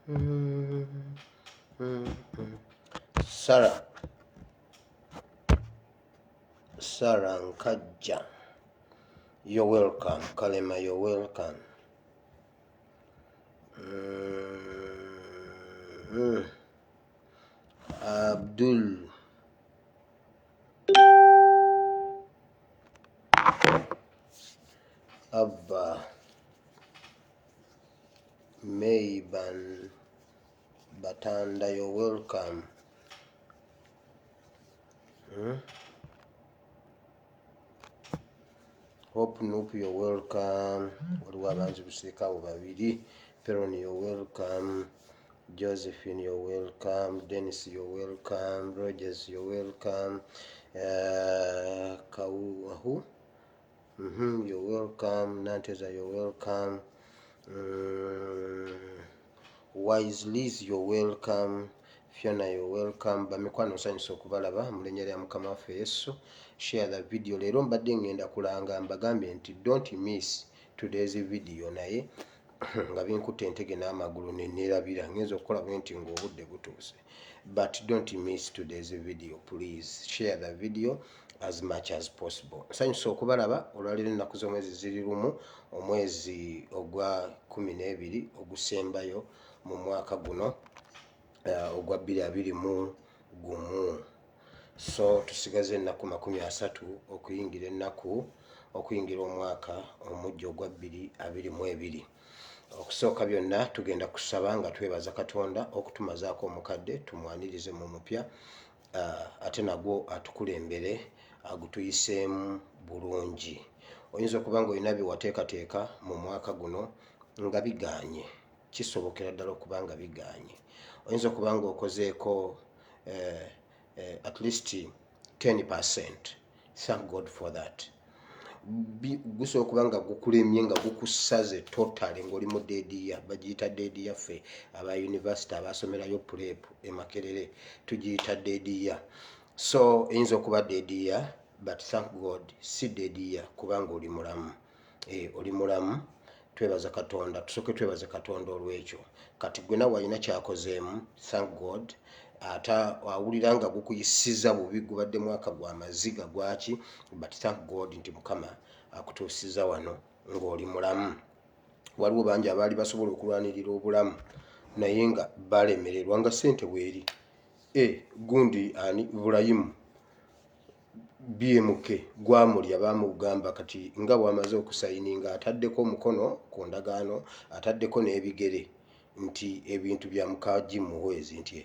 Mm, mm, mm. Sarah Nkajja, you're welcome. Kalema, you're welcome. Abdul Abba Mayban Batanda, you're welcome. Hope Noop, you're welcome. Waliwo abanzi busirika abo babiri. Peron, you're welcome. Josephine, you're welcome. Dennis, you're welcome. Rogers, you're welcome. Kauahu, you're welcome. Nanteza, you're welcome. Wise Liz, you're welcome. Fiona, you're welcome. Bamikwano nsanyusa okubalaba mu linnya lya Mukama waffe Yesu. Share the video. Leero mbadde ngenda kulanga mbagambye nti don't miss today's video naye nga binkutte entege n'amagulu neerabira ngenza okukola bwe nti ng'obudde butuuse. But don't miss today's video, please. Share the video as much as possible. Nsanyusa okubalaba olwaleero ennaku z'omwezi ziri lumu, omwezi ogwa 12 ogusembayo mu mwaka guno ogwa 2021. So tusigaze ennaku 30 okuyingira omwaka omujja ogwa 2022. Okusooka byonna tugenda kusaba nga twebaza Katonda okutumazaako omukadde tumwanirize mu mupya, ate nagwo atukulembere agutuyiseemu bulungi. Oyinza okuba nga olina bye wateekateeka mu mwaka guno nga bigaanye, kisobokera ddala okuba nga bigaanye. Oyinza okuba nga okozeeko at least 10%. Thank God for that. Gusobola okuba nga gukulemye nga gukusaze totally ng'oli mu dediya, bagiyita dediya ffe aba university abasomerayo prep e Makerere tugiyita dediya. So eyinza okuba dediya, but thank God si dediya kubanga oli mulamu. Oli mulamu, twebaza Katonda, tusooke twebaze Katonda olw'ekyo. Kati gwe nawe alina kyakozeemu, thank God. Ata awulira nga gukuyisiza bubi, gubadde mwaka gwa maziga gwaki, but thank God nti Mukama akutuusiza wano ng'oli mulamu. Waliwo bangi abaali basobola okulwanirira obulamu naye nga balemererwa nga ssente bweri. Gundi ani Burayimu BMK gwamulya baamugamba kati nga bw'amaze okusayininga ataddeko omukono ku ndagaano, ataddeko n'ebigere nti ebintu bya Mukaaji Muhwezi nti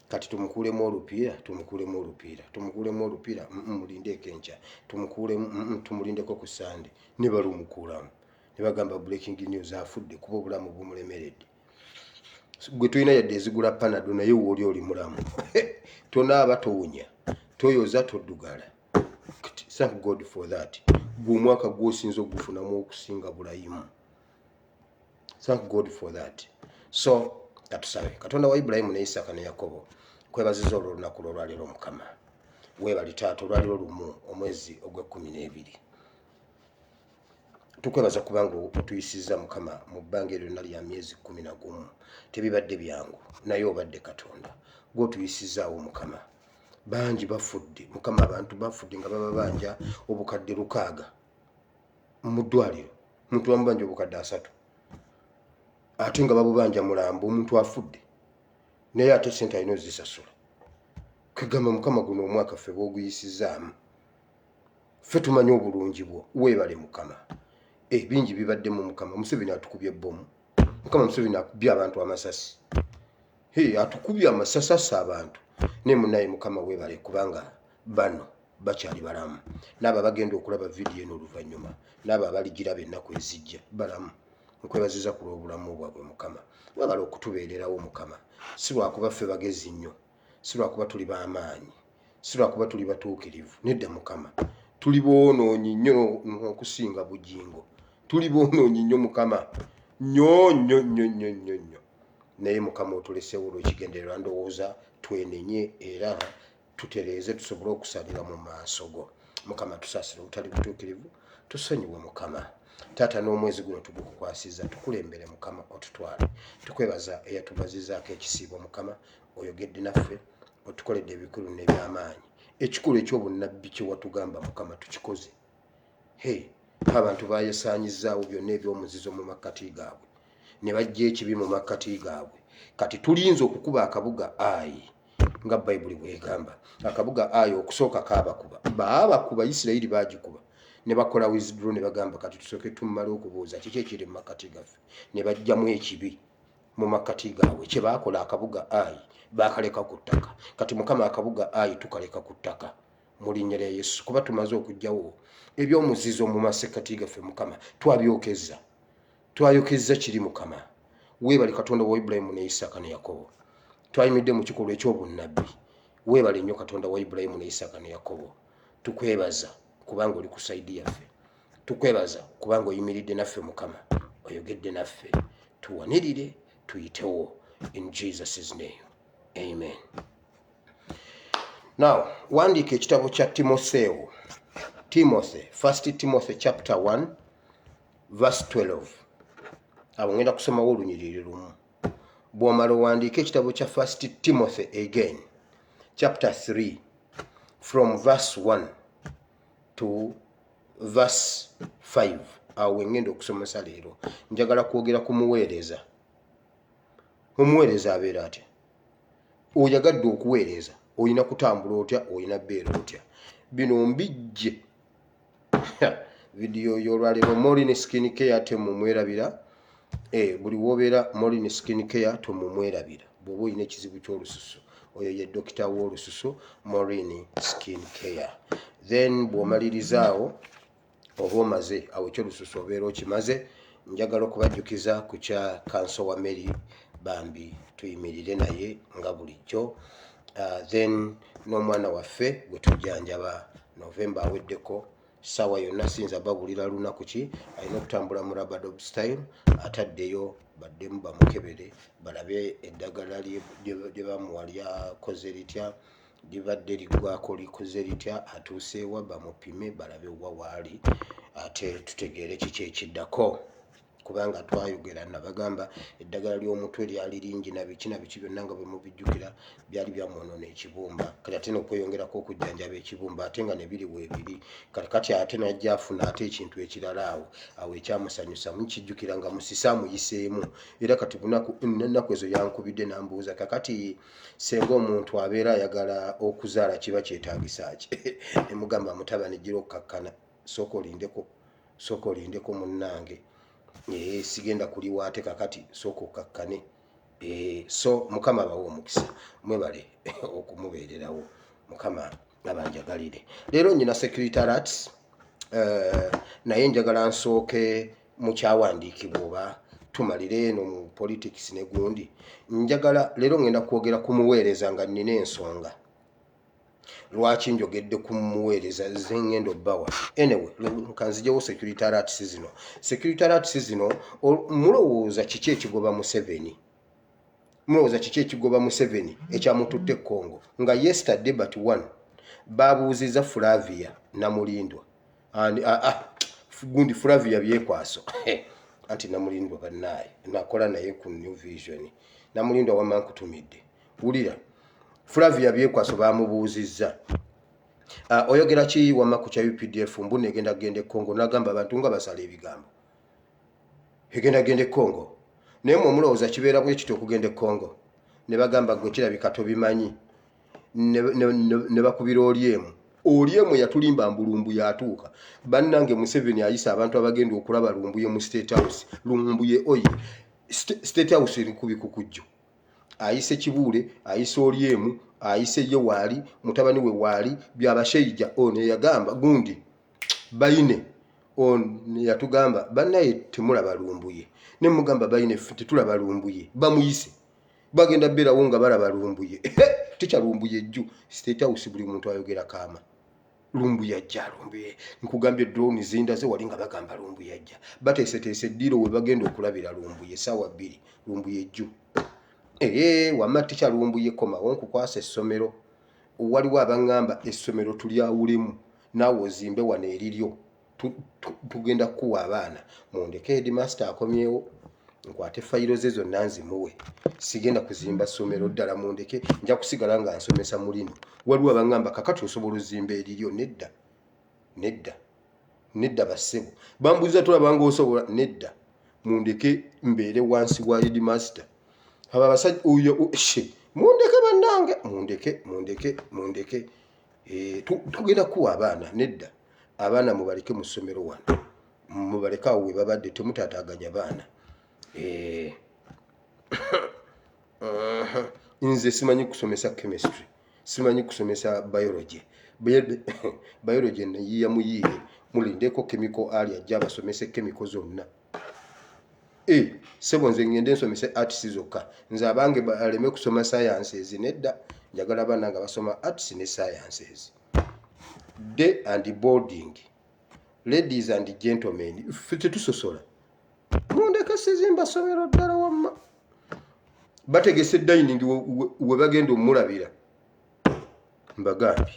kati tumukuulemu olupiira, mulindeeko enkya, tumulindeko ku Sande. Ne balumukuulamu ne bagamba breaking news afudde kuba obulamu bumulemeredde. Gwe tulina yadde ezigula Panado naye wooli mulamu. Tonaaba towunya, toyoza toddugala. Thank God for that. Gwe omwaka gw'osinza ogufunamu okusinga Burayimu. Thank God for that. So katusabe Katonda wa Ibrahimu ne Isaka ne Yakobo, kwebaziza olw'olunaku lw'olwaleero Mukama. Weebali Taata olwaleero lumu omwezi ogwa-12. Tukwebaza kubanga otuyisizza Mukama mu bbanga lyonna lya myezi 11. Tebibadde byangu naye obadde Katonda gw'otuyisizaawo Mukama. Bangi bafudde Mukama, abantu bafudde nga baba banja obukadde 600 mu ddwaliro, omuntu bamubanja obukadde 3 ate nga babubanja mulambo omuntu afudde naye ate sente alina ozisasula. Kwegamba Mukama guno omwaka ffe bw'oguyisizaamu ffe tumanyi obulungi bwo, weebale Mukama. Bingi bibaddemu Mukama. Museveni atukubye bbomu, Mukama Museveni akubye abantu amasasi, atukubye amasasi abantu ne munaye Mukama weebale kubanga bano bakyali balamu, n'abo bagenda okulaba vidiyo eno oluvannyuma, n'abo abaligiraba ennaku ezijja balamu. Nkwebaziza ku lw'obulamu bwabwe Mukama. Weebale okutubeererawo Mukama, si lwakuba ffe bagezi nnyo, si lwakuba tuli b'amaanyi, si lwakuba tuli batuukirivu, nedda Mukama. Tuli boonoonyi nnyo okusinga bugingo, tuli boonoonyi nnyo Mukama, nnyo. Naye Mukama otuleseewo olw'ekigendererwa, ndowooza twenenye era tutereeze tusobole okusalira mu maaso go. Mukama tusaasire obutali butuukirivu, tusonyiwe Mukama. Taata n'omwezi guno tugukukwasiza tukulembere Mukama otutwale tukwebaza eyatubazizaako ekisiibo Mukama oyogedde naffe otukoledde ebikulu n'ebyamaanyi ekikulu ekyobunnabbi kye watugamba Mukama tukikoze abantu bayesaanyizaawo byonna ebyomuzizo mu makkati gaabwe ne bajja ekibi mu makkati gaabwe kati tulinze okukuba akabuga Ayi nga Bayibuli bwegamba akabuga Ayi okusooka kaabakuba baabakuba Isirayiri baagikuba ne bakola withdraw ne bagamba kati tusooke tumale okubuuza kiki ekiri mu makkati gaffe ne bajjamu ekibi mu makkati gaabwe kye baakola akabuga Ayi baakaleka ku ttaka kati Mukama akabuga Ayi tukaleka ku ttaka mu linnya lya Yesu kuba tumaze okujjawo ebyomuzizo mu masekati gaffe Mukama twayokezza kiri Mukama weebale Katonda wa Ibulayimu ne Isaaka ne Yakobo twayimidde mu kikolwa ekyobunnabbi weebale nnyo Katonda wa Ibulayimu ne Isaaka ne Yakobo tukwebaza kubanga oli ku sayidi yaffe tukwebaza kubanga oyimiridde naffe Mukama oyogedde naffe tuwanirire tuyitewo in Jesus' name amen. Now wandiika ekitabo kya Timothy 1 Timothy chapter 1 verse 12 abo ngenda kusomawo olunyiriri lumu bw'omala owandiika ekitabo kya 1 Timothy again chapter 3 from verse 1 to verse 5 awo wengenda okusomesa leero njagala kwogera ku muweereza. Omuweereza abeera atya? Oyagadde okuweereza oyina kutambula otya, oyina beera otya? Bino mbijje video y'olwaleero Morin Skin Care temumwerabira buli wobeera Morin Skin Care temumwerabira bw'oba oyina ekizibu ky'olususu oyo ye dokita w'olususu Morin Skin Care. Then bw'omalirizaawo oba omaze awo ekyolususu obeera okimaze njagala okubajjukiza ku kya kanso wa Mary Bambi tuyimirire naye nga bulijjo. Then n'omwana waffe gwe tujjanjaba November aweddeko sawa yonna sinza babulira lunaku ki alina okutambula mu Rabadob style ataddeyo baddemu bamukebere balabe eddagala lye bamuwa lyakoze litya libadde liggwako likoze litya atuuseewa bamupime balabe wa waali ate tutegeere kiki ekiddako kubanga twayogera nabagamba eddagala ly'omutwe lyali lingi na biki byonna nga bwe mubijjukira byali byamwonoona ekibumba kati ate n'okweyongerako okujjanjaba ekibumba ate nga ne biri weebiri kati ate najja afuna ate ekintu ekirala awo ekyamusanyusa mukijjukira nga musisa muyiseemu era kati ennaku ezo yankubidde nambuuza kakati senga omuntu abeera ayagala okuzaala kiba kyetaagisa ki ne mugamba mutabani gira okkakkana sooka olindeko munnange sigenda kuliwaate kakati sooka okkakkane so Mukama abawe omukisa mwebale okumubeererawo Mukama abanjagalire. Leero nyina secretariat naye njagala nsooke mu kyawandiikibwa oba tumalire eno mu politics ne gundi njagala leero ngenda kwogera ku muweereza nga nnina ensonga lwaki njogedde ku muweereza zengenda obbawa anyway nkanzijewo secretariat zino mulowooza kiki ekigoba Museveni ekyamututte Congo nga yesterday but one babuuziza Flavia Namulindwa gundi Flavia byekwaso anti Namulindwa bannaye nakola naye ku New Vision Namulindwa wamankutumidde wulira Flavia byekwaso bamubuuzizza oyogera ki wama ku kya UPDF mbune egenda gende Congo nagamba abantu nga basala ebigambo egenda gende Congo naye omulowooza kibeera bwe kityo okugenda Congo ne bagamba gwe kirabika tobimanyi ne bakubira Olyemu yatulimba mbulumbu yatuuka bannange Museveni ayisa abantu abagenda okulaba Lumbuye mu State House Lumbuye oyi State House eri kubikukujjo ayise Kibuule ayise Olyemu ayise ye waali mutabani we waali byabashaija ono yagamba gundi bayine on yatugamba bannaye temulaba Lumbuye ne mugamba bayine tetulaba Lumbuye bamuyise bagenda beerawo nga balaba Lumbuye tikya Lumbuye jju State House buli muntu ayogera kaama Lumbuye ajja Lumbuye nkugambye drone zindaze wali nga bagamba Lumbuye ajja bateeseteese eddiro we bagenda okulabira Lumbuye sawa 2 Lumbuye jju wamma tikya Lumbuye komawo nkukwasa essomero waliwo abangamba essomero tulyawulemu naawe ozimbe wano eriryo tugenda kuwa abaana mundeke headmaster akomyewo nkwate fayiro ze zonna nzimuwe sigenda kuzimba ssomero ddala mundeke nja kusigala nga nsomesa mulino waliwo abangamba kakati osobola ozimba eriryo nedda bassebo bambuuza tulabanga osobola nedda mundeke mbeere wansi wa headmaster aba abasajja oyo mundeke bannange mundeke tugenda kuwa abaana nedda abaana mubaleke mu ssomero wano mubaleke awo we babadde temutaataaganya baana nze simanyi kusomesa chemistry simanyi kusomesa biology nayiya muyiire mulindeko chemical ali ajja abasomese chemical zonna sebo nze ngende nsomese arts zokka nze abange baleme kusoma sciences nedda njagala baana nga basoma arts ne sciences. Day and boarding, ladies and gentlemen, fite tusosola mundeke sizimba somero ddala wamma bategese dining we bagenda omulabira mbagambye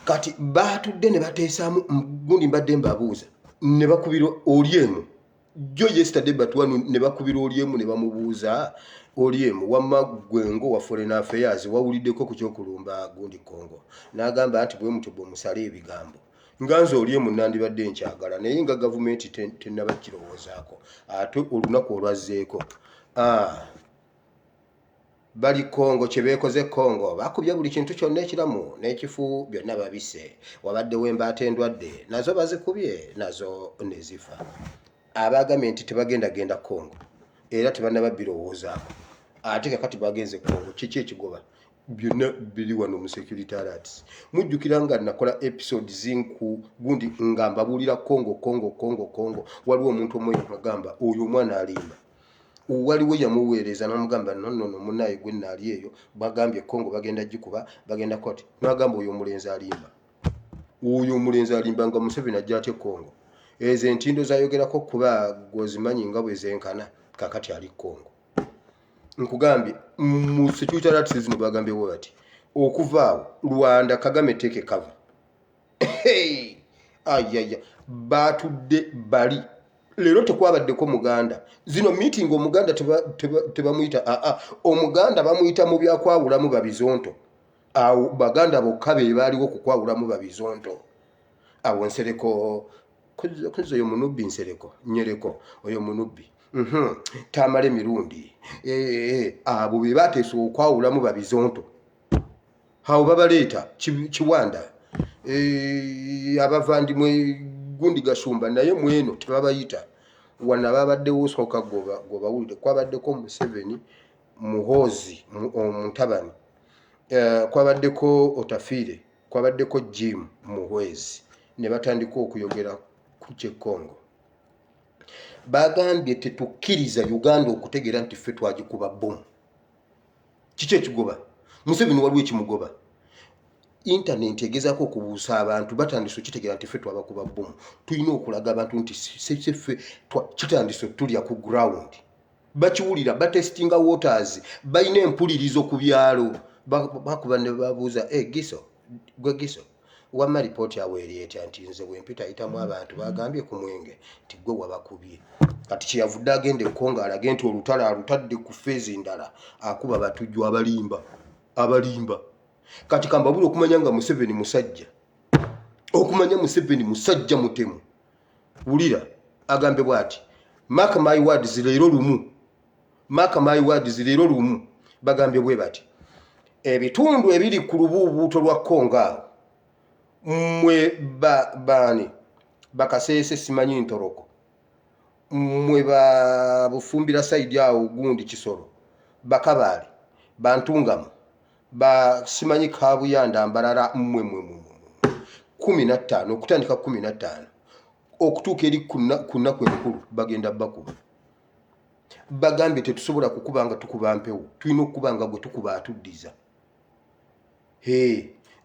kati batudde ne bateesaamu gundi mbadde mbabuuza ne bakubira oliemu jo yesterday batwanu ne bakubira oliemu ne bamubuuza oliemu wamma gwengo wa foreign affairs wawuliddeko ku kyokulumba gundi Congo n'agamba nti bwe mutubo musale ebigambo nganze oliemu nandibadde nkyagala naye nga gavumenti tennabakirowoozaako ate olunaku olwazzeeko bali Congo kye beekoze Congo bakubya buli kintu kyonna ekiramu n'ekifu byonna babise wabaddewo embaata endwadde nazo bazikubye nazo ne zifa abagambye nti tebagendagenda Congo era tebannababirowoozaako ate kakati bagenze Congo kiki ekigoba byonna biri wano mu security alerts mujjukira nga nakola episode zinku gundi nga mbabuulira Congo waliwo omuntu omwe agamba oyo omwana alimba waliwo yamuweereza n'amugamba nno munnaye gwe nnaali eyo bagambye Congo bagenda gikuba bagenda koti n'agamba oyo omulenzi alimba nga Museveni ajja atya Congo ezo entindo zayogerako kuba gwozimanyi nga bwe zenkana kakati ali Congo nkugambye mu security alerts zino bagambyewo bati okuvaawo Rwanda Kagame take cover batudde bali lero tekwabaddeko muganda zino meeting omuganda tebamuyita omuganda bamuyita mu byakwawulamu babizonto awo baganda bokka be baaliwo kukwawulamu babizonto awo nsereko kuzo oyo munubbi nsereko nyereko oyo munubbi tamale mirundi abo be bateesa okwawulamu babizonto awo babaleeta Kiwanda abavandimwe gundi Gashumba naye mweno tebabayita wana babaddewo osooka gobawulire kwabaddeko Museveni Muhoozi Mutabani kwabaddeko Otafiire kwabaddeko Jim Muhwezi ne batandika okuyogera ku Congo bagambye tetukkiriza Uganda okutegeera nti ffe twagikuba bomu kiki ekigoba Museveni waliwo ekimugoba internet egezaako okubuusa abantu batandise okitegeera nti ffe twabakuba bomu tulina okulaga abantu nti ffe kitandise tulya ku ground bakiwulira batestinga waters balina empulirizo ku byalo bakuba ne babuuza Giso wamma lipooti yawe eri etya nti nze bwempita ayitamu abantu bagambye ku Mwenge nti gwe wabakubye kati kyeyavudde agende Congo alage nti olutalo alutadde ku feezi ndala akuba batujju abalimba kati kambabula okumanya nga Museveni musajja mutemu wulira agambe bwati mark my words lero lumu bagambye bwe bati ebitundu ebiri ku lubuubuuto lwa Congo mwe bani Bakaseese simanyi Ntoroko mwe Bufumbira side awo gundi Kisoro Bakabaale Bantungamu simanyi Kabuyanda Mbarara mwe 15 okutandika 15 okutuuka eri kunnaku enkulu bagenda bakuba bagambye tetusobola kukubanga tukuba mpewo tulina okukubanga gwe tukuba atuddiza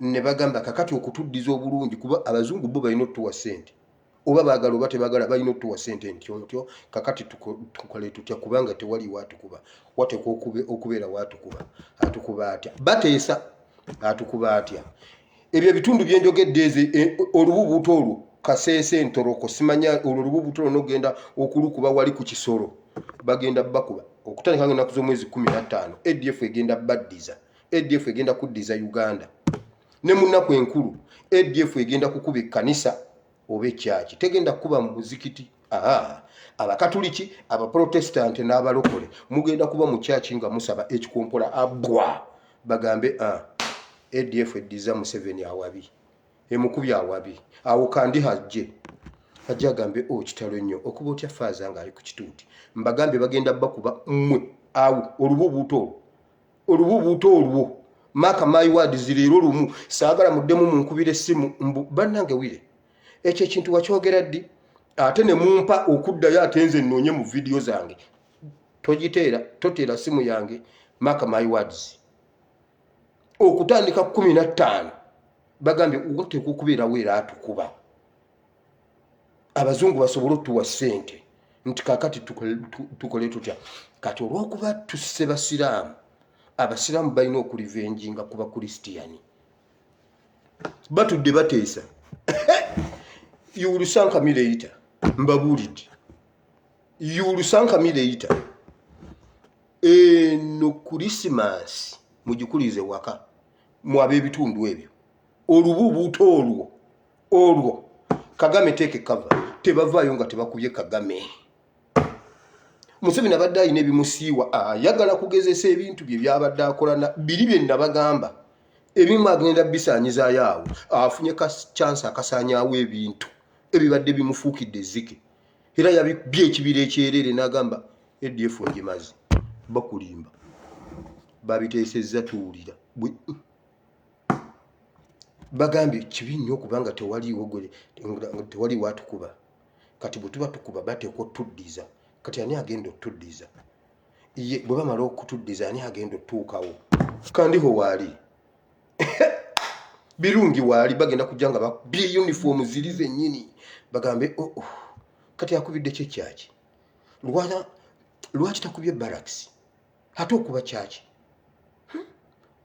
ne bagamba kakati okutuddiza obulungi kuba abazungu bo balina otuwa ssente oba baagala oba tebagala balina otuwa ssente ntyo kakati tukole tutya kubanga tewali watukuba watekwa okubeera watukuba atukuba atya bateesa atukuba atya ebyo bitundu byenjogedde olububuuto olwo Kasese Ntoroko simanya olububuuto olwo nogenda okulukuba wali ku Kisoro bagenda bakuba okutandika ng'ennaku z'omwezi 15 ADF egenda baddiza ADF egenda kuddiza Uganda ne munaku enkulu ADF egenda kukuba ekkanisa oba ekyaki tegenda kuba mu muzikiti abakatuliki abaprotestant n'abalokole mugenda kuba mu kyaki nga musaba ekikompola abwa bagambe ADF eddiza Museveni awabi emukubi awabi awo kandi hajje agambe kitalo nnyo okuba otya faaza nga ali ku kituuti mbagambe bagenda bakuba mmwe awo olububuuto olwo maka my words leero lumu saagala muddemu munkubira essimu bannange wire ekyo ekintu wakyogera ddi ate ne mumpa okuddayo ate nze nnoonye mu vidiyo zange toteera simu yange maka my words okutandika 15 bagambye oteeka okubeerawo era atukuba abazungu basobole otuwa ssente nti kakati tukole tutya kati olw'okuba tusse basiraamu abasiraamu balina okulivenjinga ku bakristiyani batudde bateesa yuulusankamiraita mbabuulidde yuulusankamiraita eno Krismasi mugikulize waka mu ab'ebitundu ebyo olububuuto olwo Kagame teeke kava tebavaayo nga tebakubye Kagame Museveni abadde alina ebimusiiwa ayagala kugezesa ebintu bye byabadde akola biri bye nabagamba ebimu agenda bisaanyizaayo awo afunye ka chance akasaanyaawo ebintu ebibadde bimufuukidde ezzike era yabibye ekibira ekyereere n'agamba ADF ngimazi bakulimba babiteesezza tuwulira bagambye kibi nnyo okubanga tewaliwo atukuba kati bwe tuba tukuba bateekwa otuddiza kati ani agenda otuddiza ye bwe bamala okutuddiza ani agenda otuukawo kandiho waali birungi waali bagenda kujja nga babye uniform ziri zennyini bagambe kati akubidde kyekyaki lwaki takubye barracks ate okuba kyaki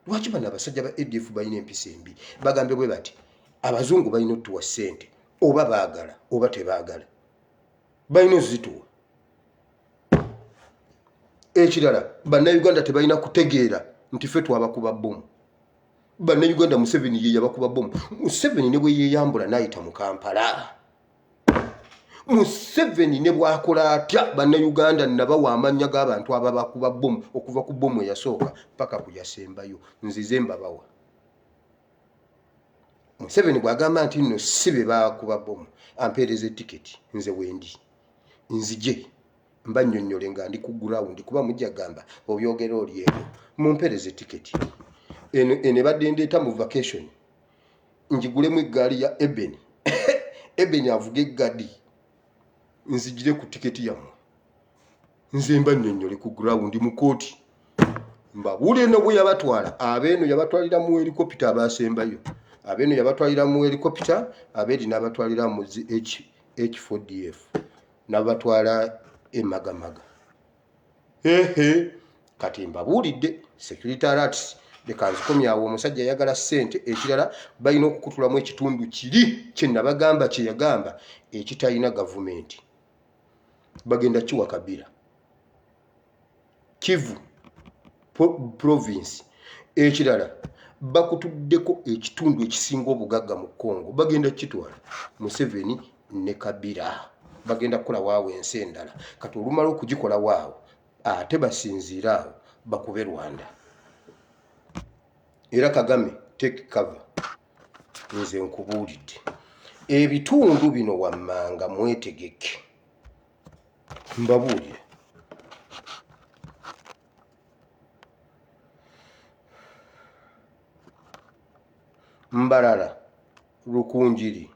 lwaki bano abasajja ba ADF balina empisa embi bagambe bwe bati abazungu balina otuwa ssente oba baagala oba tebaagala balina ozituwa ekirala bannayuganda tebalina kutegeera nti ffe twabakuba bbomu bannayuganda Museveni ye yabakuba bbomu Museveni ne bwe yeeyambula n'ayita mu Kampala Museveni ne bw'akola atya bannayuganda nabawa amannya g'abantu ababakuba bbomu okuva ku bbomu eyasooka paka ku yasembayo nzize mbabawa Museveni bw'agamba nti nno si be bakuba bbomu ampeereza etiketi nze wendi nzije mba nnyonnyole nga ndi ku ground kuba mujja gamba obyogera oli eno mumpeereza etiketi ene badde ndeeta mu vacation njigulemu eggaali ya Ebeni avuga eggadi nzijire ku tiketi yammwe nze mba nnyonnyole ku ground mu kooti mbabuule no bwe yabatwala abeeno yabatwalira mu helikopita abasembayo abeeno yabatwalira mu helikopita abeeri n'abatwalira mu H4DF n'abatwala emagamaga kati mbabuulidde security alerts lekanzikomyawo omusajja yagala ssente ekirala balina okukutulamu ekitundu kiri kye nabagamba kye yagamba ekitalina gavumenti bagenda kiwa Kabila Kivu province ekirala bakutuddeko ekitundu ekisinga obugagga mu Congo bagenda kitwala Museveni ne Kabila bagenda kukola waawo ensi endala kati olumala okugikola waawo ate basinziira awo bakube Rwanda era Kagame take cover nze nkubuulidde ebitundu bino wammanga mwetegeke mbabuulire Mbarara Rukunjiri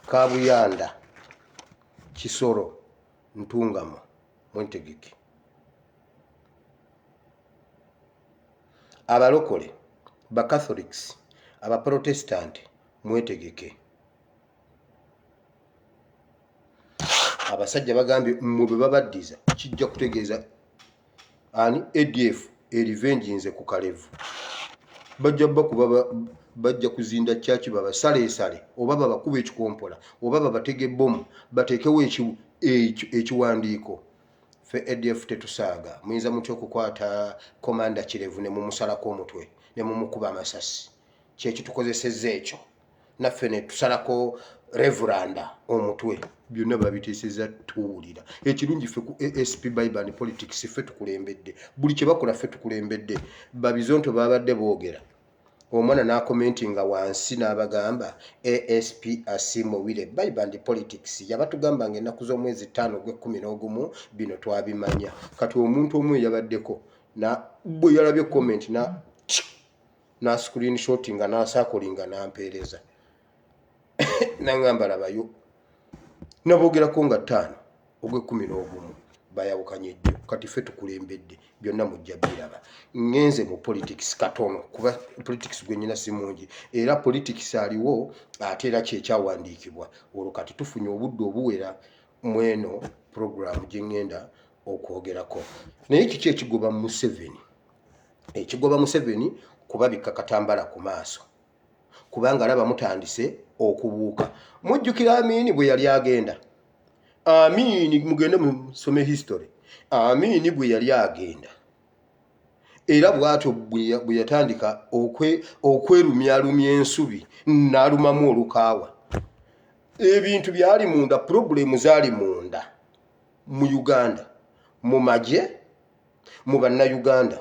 Kabuyanda Kisoro Ntungamo mwetegeke abalokole ba Catholics aba Protestant mwetegeke abasajja bagambye mube babaddiza kijja kutegeeza ani ADF revenge nze ku Kalevu bajja bakuba bajja kuzinda church baba sale oba baba kuba ekikompola oba baba tege bomu batekewo ekiwandiiko fe ADF tetusaaga muyinza mutya okukwata komanda Kirevu ne mumusalako omutwe ne mumukuba amasasi kyekitukozesezza ekyo naffe ne tusalako Reveranda omutwe byonna babiteeseza tuwulira ekirungi ffe ku ASP Bible and Politics ffe tukulembedde buli kye bakola ffe tukulembedde babizonto babadde boogera omwana n'akomentinga wansi n'abagamba ASP Asimowire Bible and Politics yabatugamba ng'ennaku z'omwezi 5 gw'e11 bino twabimanya kati omuntu omwe yabaddeko na bwe yalabye comment na screenshottinga n'asaakolinga n'ampeereza nangamba labayo naboogerako nga 5 ogw'e11 bayawukanye ejjo kati ffe tukulembedde byonna mujja biraba ngenze mu politics katono kuba politics gwenyina si mungi era politics aliwo ate era kyekyawandiikibwa olwo kati tufunye obudde obuwera mweno program gye ngenda okwogerako naye kiki ekigoba Museveni ekigoba Museveni kubabika katambala ku maaso kubanga alaba mutandise okubuuka mujjukira Amini bwe yali agenda Amini mugende musome history Amini bwe yali agenda era bwatyo bwe yatandika okwerumyalumya ensubi n'alumamu olukaawa ebintu byali munda problemu zaali munda mu Uganda mu magye mu bannayuganda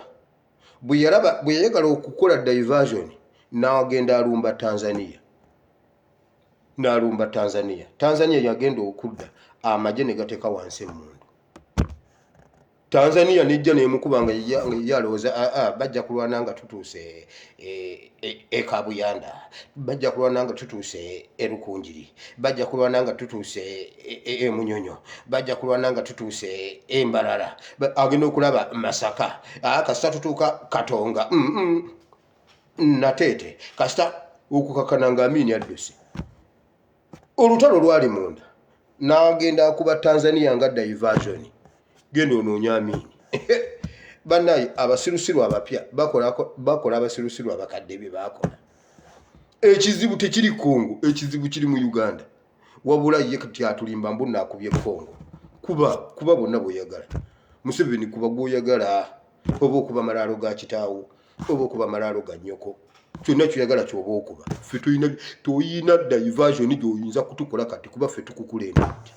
bwe yayagala okukola diversion n'agenda alumba Tanzania yagenda okudda amagye ne gateeka wansi emmundu Tanzania nejja nemukuba nga yalowooza bajja kulwana nga tutuuse Kabuyanda bajja kulwana nga tutuuse Rukunjiri bajja kulwana nga tutuuse Munyonyo bajja kulwana nga tutuuse Mbarara agenda okulaba Masaka kasita tutuuka Katonga Natete kasita okukakana nga Amini adduse olutalo lwali munda n'agenda akuba Tanzania nga diversion genda onoonya Amini bannaye abasirusiru abapya bakola abasirusiru abakadde bye bakola ekizibu tekiri Kongo ekizibu kiri mu Uganda wabula ye kati atulimba mbona akubye Kongo kuba bonna bweyagala Museveni kuba gwoyagala oba okuba malaalo ga kitaawo oba okuba malaalo ga nnyoko kyonna kyoyagala kyoba okuba ffe toyina diversion gy'oyinza kutukola kati kuba ffe tukukulembedde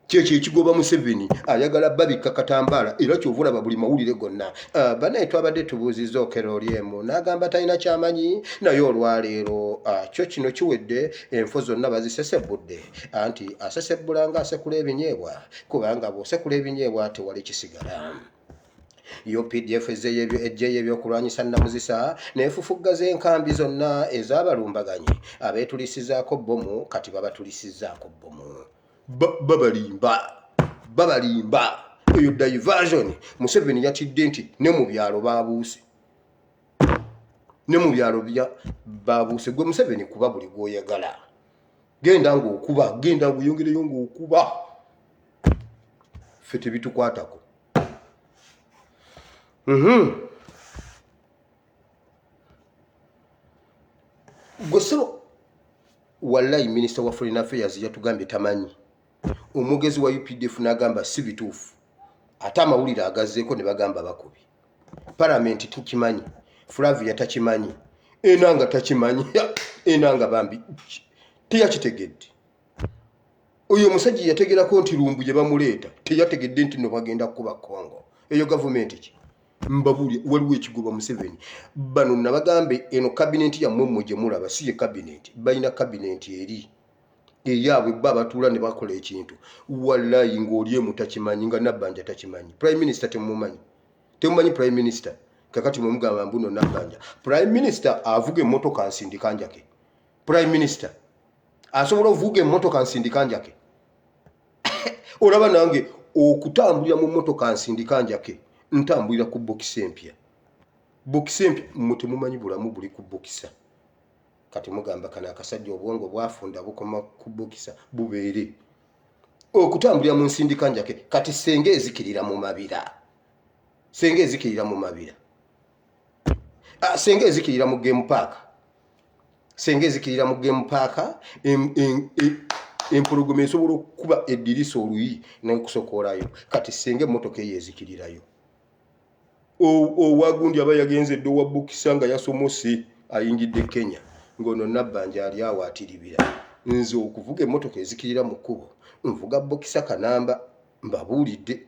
kyekyo ekigoba Museveni ayagala babika katambaala era kyovulaba buli mawulire gonna banaye twabadde tubuuzizza okeroliemu n'agamba talina kyamanyi naye olwaleero kyo kino kiwedde enfo zonna bazisesebudde anti asesebbula nga asekula ebinyeebwa kubanga bw'osekula ebinyeebwa tewali kisigala UPDF ejjeeyo ebyokulwanyisa Namuzisa n'efufuggaza enkambi zonna ez'abalumbaganyi abeetulisizaako bbomu kati babatulisizzaako bbomu babalimba eyo diversion Museveni yatidde nti ne mu byalo babuuse gwe Museveni kuba buli gwoyagala genda ng'okuba genda ng'oyongereyo ng'okuba ffe tebitukwatako gwesebo wallahi Minister wa Foreign Affairs yatugambye tamanyi omugezi wa UPDF n'agamba si bituufu ate amawulire agazzeeko ne bagamba bakubi Parliament tukimanyi Flavia takimanyi enanga takimanyi enanga bambi teyakitegedde oyo omusajja yategerako nti lumbu gye bamuleeta teyategedde nti no bagenda kuba Kongo eyo gavumenti ki mbabuli waliwo ekigoba Museveni bano nabagambe eno kabineti ya mmwe gye mulaba si ye kabineti balina kabineti eri eyaabwe babatuula ne bakola ekintu wallahi ng'oli emu takimanyi nga Nabbanja takimanyi Prime Minister temumanyi Prime Minister kakati mwemugamba mbuno Nabbanja Prime Minister avuga emmotoka nsindika njake Prime Minister asobola ovuga emmotoka nsindika njake olaba nange okutambulira mu mmotoka nsindika njake ntambulira ku bokisi empya mutemumanyi bulamu buli ku bokisa kati mugamba kana akasajja obwongo bwafunda bukoma ku bokisa bubeere okutambulira mu nsindika njake kati senge ezikirira mu mabira senge ezikirira mu game park Senga ezikirira mu game park empologoma esobola okukuba eddirisa oluyi n'okusokolayo. Kati senga emmotoka eyo ezikirirayo. Owagundi aba yagenze dde owa Bukisa nga yasomose ayingidde Kenya ng'ono Nabbanja ali awo atiribira. Nze okuvuga emmotoka ezikirira mu kkubo nvuga Bukisa Kanamba mbabuulidde.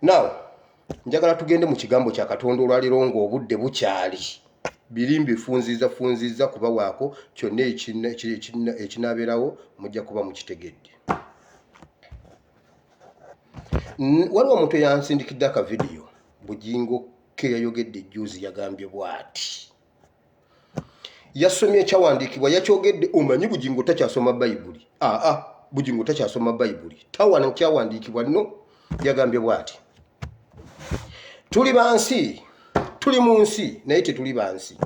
Now njagala tugende mu kigambo kya Katonda olwaliro ng'obudde bukyali. Birimbi funziza kuba waako kyonna ekinabeerawo mujja kuba mukitegedde. Waliwo omuntu eyansindikidde akavidiyo Bugingo ke yayogedde ejjuuzi yagambye bw'ati. Yasomye ekyawandiikibwa yakyogedde omanyi Bugingo takyasoma Bayibuli. Bugingo takyasoma Bayibuli. Tawana kyawandiikibwa no yagambye bw'ati. Tuli bansi, tuli mu nsi naye tetuli bansi.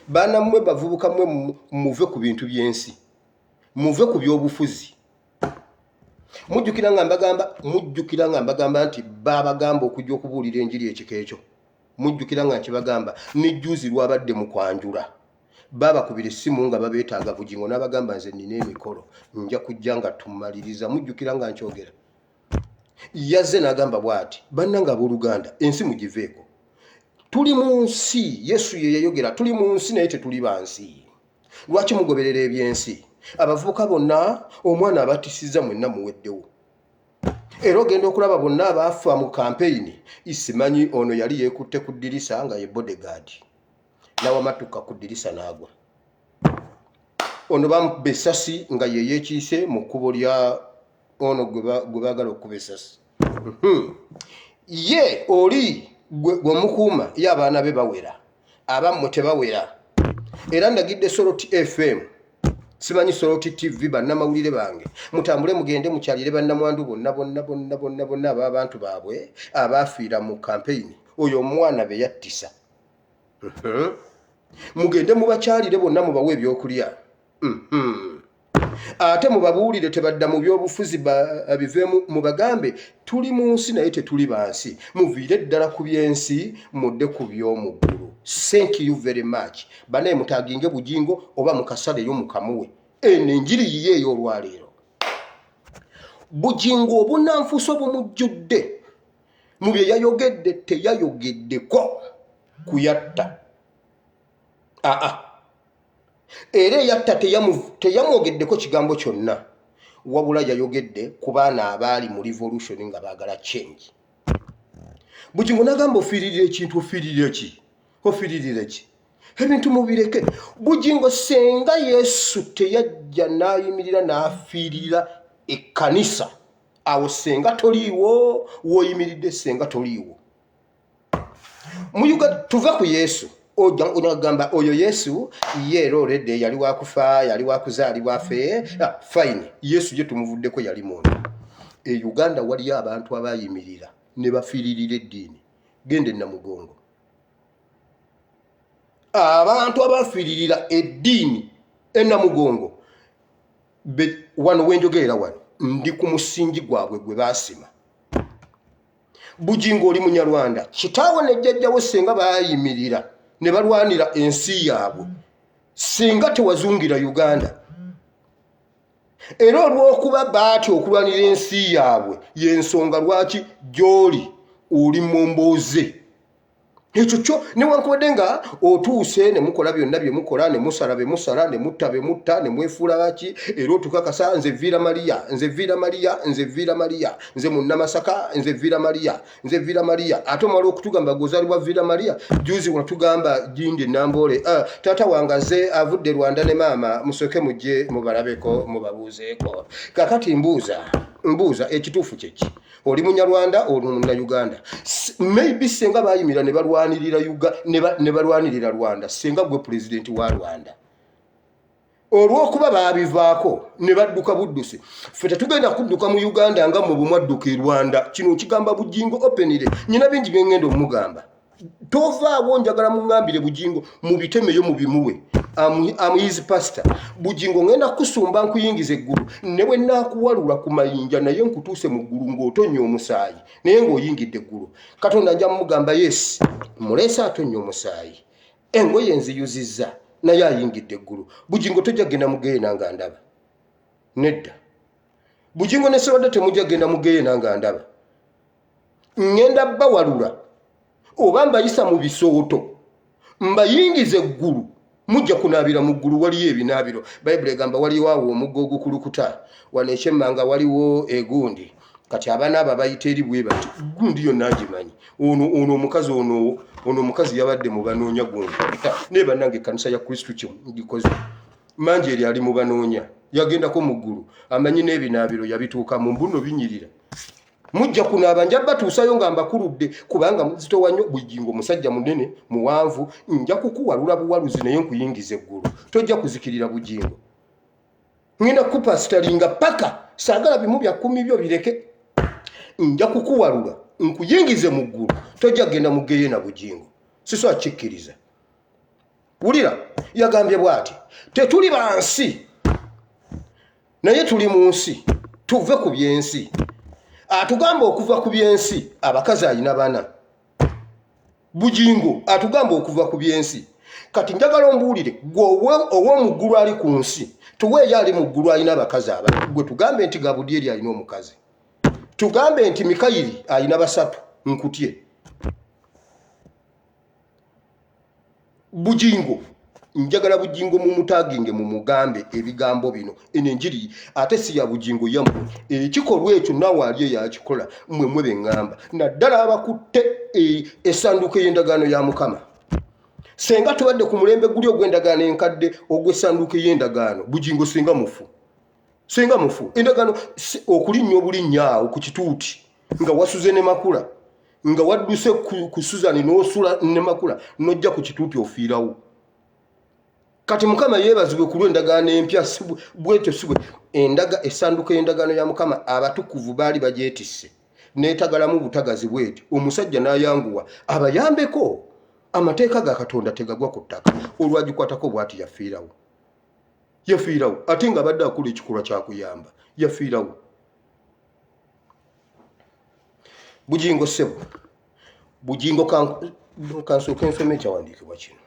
Baana mmwe bavubuka mmwe muve ku bintu by'ensi. Muve ku by'obufuzi. Mujjukira nga mbagamba nti babagamba okujja okubuulira enjiri ekika ekyo. Mujjukira nga nkibagamba n'ejjuuzi lwabadde mu kwanjula. Babakubira essimu nga babeetaaga Bugingo n'abagamba nze nnina emikolo nja kujja nga tumaliriza. Mujjukira nga nkyogera. Yazze n'agamba bw'ati bannanga abooluganda ensi mugiveeko. Tuli mu nsi, Yesu ye yayogera tuli mu nsi naye tetuli bansi. Lwaki mugoberera ebyensi? Abavubuka bonna omwana abatisizza mwenna muweddewo. Era ogenda okulaba bonna abaafa mu kampeyini isimanyi ono yali yeekutte ku ddirisa nga ye bodyguard. N'awamatuka ku ddirisa n'agwa. Ono bamukuba essasi nga ye yeekiise mu kkubo lya ono gwe baagala okuba essasi. Ye oli gwe mukuuma ye abaana be bawera. Abammwe tebawera. Era ndagidde Soroti FM. Simanyi Soroti TV bannamawulire bange. Mutambule mugende mukyalire bannamwandu bonna ab'abantu baabwe abaafiira mu kampeyini. Oyo omwana be yattisa. Mugende mubakyalire bonna mubawe ebyokulya. Ate mubabuulire tebadda mu by'obufuzi biveemu mubagambe tuli mu nsi naye tetuli bansi. Muviire ddala ku by'ensi mudde ku by'omu ggulu. Thank you very much. Banaye mutaaginge Bugingo oba mukasaleyo mukamuwe. Eno enjiri yiye ey'olwaleero. Bugingo obunnanfuuso bumujjudde. Mu bye yayogedde teyayogeddeko kuyatta. Era eyatta teyamwogeddeko kigambo kyonna. Wabula yayogedde ku baana abaali mu revolution nga baagala change. Bugingo n'agamba ofiirira ekintu ofiirira ki? Ofiirira ki? Ebintu mubireke. Bugingo senga Yesu teyajja n'ayimirira n'afiirira ekkanisa. Awo senga toliiwo, w'oyimiridde senga toliiwo. Muyuga tuve ku Yesu. Ojagamba oyo Yesu ye already yali wakufa yali wakuzaalibwa afe. Fine. Yesu je tumuvuddeko yali muntu. Uganda waliyo abantu abayimirira ne bafiiririra eddiini. Gende Namugongo. Abantu abafiiririra eddiini Namugongo wano wenjogerera wano ndi ku musingi gwabwe gwe baasima. Bugingo oli Munyarwanda kitaawe ne jjajjawe senga bayimirira ne balwanira ensi yaabwe singa tewazungira Uganda. Era olw'okuba baatyo okulwanira ensi yaabwe y'ensonga lwaki gy'oli oli mu mbooze. Ekyo kyo newankubadde nga otuuse ne mukola byonna bye mukola ne musala be musala ne mutta be mutta ne mwefuula baki era otukakasa nze Vira Maria nze Munnamasaka nze Vira Maria ate omala okutugamba gozalibwa Vira Maria juzi watugamba Jindi Nambole tata wangaze avudde Rwanda ne maama musoke mujje mubalabeko mubabuuzeeko. Kakati mbuuza ekituufu kyeki oli Munyarwanda oli Munnayuganda. Maybe senga bayimira ne balwanirira Rwanda senga gwe president wa Rwanda. Olw'okuba baabivaako ne badduka buddusi. Ffe tetugenda kudduka mu Uganda nga mu bumwadduka e Rwanda. Kino kigamba Bugingo openire. Nyina bingi bye ngenda omugamba. Tovaawo njagala muŋŋambire Bugingo mubitemeyo mubimuwe. Am his pastor. Bugingo ngenda kusumba nkuyingiza eggulu ne bwe naakuwalula ku mayinja naye nkutuuse mu ggulu ng'otonnya omusaayi naye ng'oyingidde eggulu. Katonda nja mugamba yes muleese atonnya omusaayi engoye nziyuzizza naye ayingidde eggulu. Bugingo tojja genda mugeye nanga ndaba. Nedda. Bugingo ne Sewada temujja genda mugeye nanga ndaba. Ngenda bawalula oba mbayisa mu bisooto mbayingize eggulu mujja kunaabira mu ggulu waliyo ebinaabiro. Bayibuli egamba waliwo awo omugga ogukulukuta wano ekyemmanga waliwo egundi. Kati abaana abo bayita eri bwe bati gundi yonna agimanyi. Ono omukazi yabadde mu banoonya gundi. Ne bannange ekkanisa ya Kristo gikoze manje eri ali mu banoonya yagendako mu ggulu amanyi n'ebinaabiro yabituuka mu mbuno binyirira. Mujja kunaaba nja batuusayo nga mbakuludde kubanga muzitowa nnyo. Bugingo musajja munene muwanvu nja kukuwalula buwaluzi naye nkuyingiza eggulu. Tojja kuzikirira Bugingo. Ngenda kupasitalinga paka saagala bimu bya 10 byo bireke. Nja kukuwalula nkuyingize mu ggulu. Tojja genda mugeye na Bugingo. Siso akikkiriza. Wulira yagambye bw'ati tetuli bansi naye tuli mu nsi tuve ku byensi. Atugamba okuva ku byensi abakazi ayina bana. Bugingo atugamba okuva ku byensi. Kati njagala ombuulire gwe ow'omuggulu ali ku nsi tuweeyo ali mu ggulu alina abakazi abana. Gwe tugambe nti Gabudyeri alina omukazi. Tugambe nti Mikayiri alina basatu nkutye. Bugingo njagala Bugingo mumutaginge mumugambe ebigambo bino enenjiri ate si ya Bugingo yammwe. Ekikolwa ekyo nawe ali yakikola mmwe bengamba naddala abakutte essanduuko y'endagaano ya Mukama. Senga tubadde ku mulembe guli ogw'endagaano enkadde ogw'essanduuko y'endagaano Bugingo singa mufu. Singa mufu endagaano okulinnya obulinnya awo ku kituuti nga wasuze ne makula nga wadduse ku Suzani n'osula ne makula n'ojja ku kituuti ofiirawo. Kati Mukama yeebazibwe ku lw'endagaano empya bwetyo sibwe essanduuko y'endagaano ya Mukama abatukuvu baali bagyetisse neetagalamu butagazi bwetyo. Omusajja n'ayanguwa abayambeko amateeka ga Katonda tegagwa ku ttaka. Olwagikwatako bw'ati yafiirawo. Yafiirawo ate nga badde akola ekikolwa kyakuyamba yafiirawo. Bugingo ssebo Bugingo kansooka ensoma ekyawandiikibwa kino.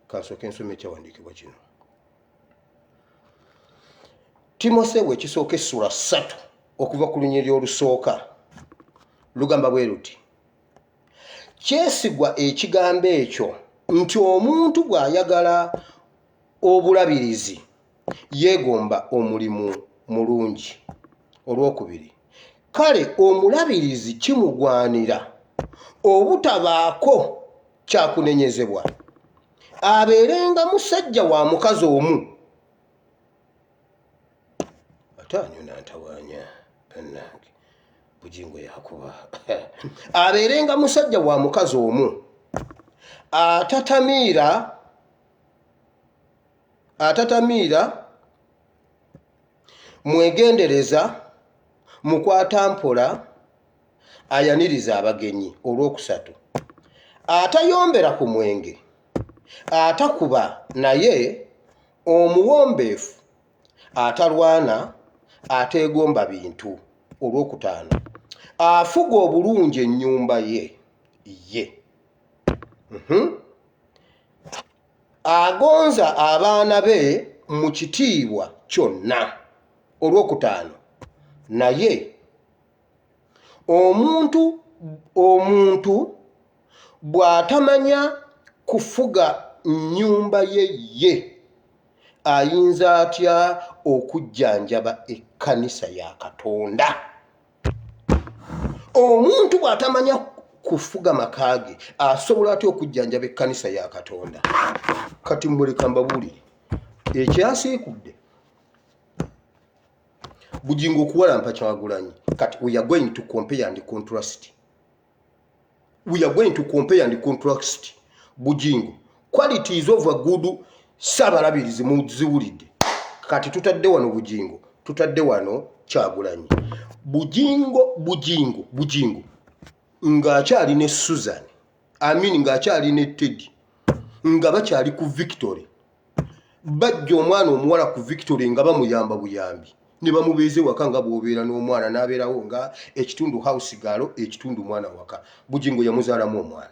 Kansooka ensoma ekyawandiikibwa kino. Timoseewo ekisooka essula 3 okuva ku lunyiriri olusooka lugamba bwe luti kyesigwa ekigambo ekyo nti omuntu bw'ayagala obulabirizi yeegomba omulimu mulungi. Olwokubiri kale omulabirizi kimugwanira obutabaako kyakunenyezebwa abeerenga musajja wa mukazi omu. Atanyo nantawaanya bannange Bugingo yakuba. Abeerenga musajja wa mukazi omu atatamiira mwegendereza mukwata mpola ayaniriza abagenyi. Olwokusatu atayombera ku mwenge atakuba naye omuwombeefu atalwana ateegomba bintu. Olwokutaano afuga obulungi ennyumba ye agonza abaana be mu kitiibwa kyonna. Olwokutaano naye omuntu bw'atamanya kufuga nnyumba ye ayinza atya okujjanjaba ekkanisa ya Katonda? Omuntu bw'atamanya kufuga maka ge asobola atya okujjanjaba ekkanisa ya Katonda? Kati muleka mbabuulire ekyasiikudde Bugingo okuwalampa Kyagulanyi. Kati we are going to compare and contrast. We are going to compare and contrast Bugingo qualities of a good Ssabalabirizi muziwulidde. Kati tutadde wano Bugingo, tutadde wano Kyagulanyi. Bugingo ng'akyali ne Susan, ng'akyali ne Teddy, nga bakyali ku Victory. Bajja omwana omuwala ku Victory nga bamuyamba buyambi. Ne bamubeeze waka nga bw'obeera n'omwana n'abeerawo nga ekitundu house galo ekitundu mwana waka. Bugingo yamuzaalamu omwana.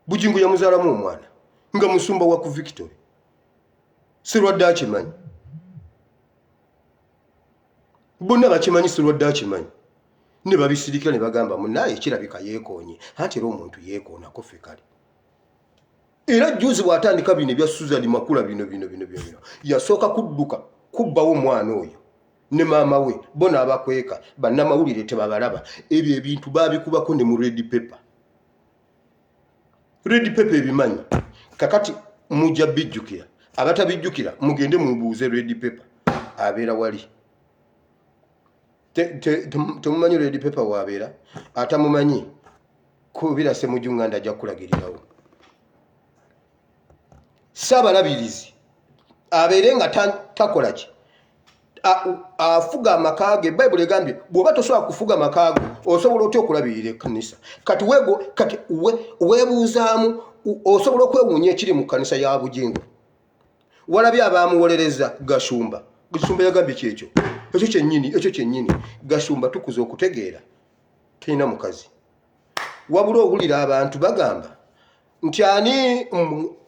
Bugingo yamuzaalamu omwana nga musumba wa ku Victory Sirwadde akimanyi bonna bakimanyi Sirwadde akimanyi ne babisirikira ne bagamba munaye kirabika yeekoonye anti era omuntu yeekoonako ffe kale era juzi bw'atandika bino ebya Susan Makula bino yasooka kudduka kubbawo omwana oyo ne maama we bona abakweka bannamawulire tebabalaba ebyo ebintu baabikubako ne mu Red Pepper ebimanyi kakati mujja bijjukira abatabijjukira mugende mubuuze Red Pepper abeera wali temumanyi Red Pepper waabeera atamumanyi kubira Ssemujjunganda ajja kulagirirawo Saabalabirizi abeere nga takola ki afuga amakage Bible egambye bw'oba tosobola kufuga amakago osobola otya okulabirira ekkanisa kati weebuuzaamu osobola okwewuunya ekiri mu kkanisa ya Bugingo walabye abaamuwolereza Gashumba yagambye kyekyo ekyo kyennyini Gashumba tukuza okutegeera talina mukazi wabula owulira abantu bagamba nti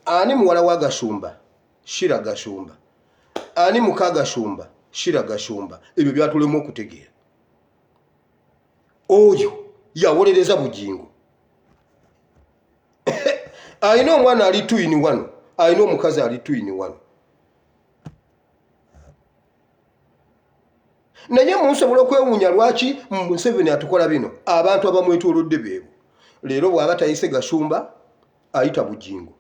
ani muwala wa Gashumba Shira Gashumba ani muka Gashumba Shira Gashumba ebyo byatulemu okutegeera oyo yawolereza Bugingo ayina omwana ali 2 in 1 ayina omukazi ali 2 in 1 naye munsobola okwewuunya lwaki Museveni atukola bino abantu abamwetoolodde beebo leero bw'aba tayise Gashumba ayita Bugingo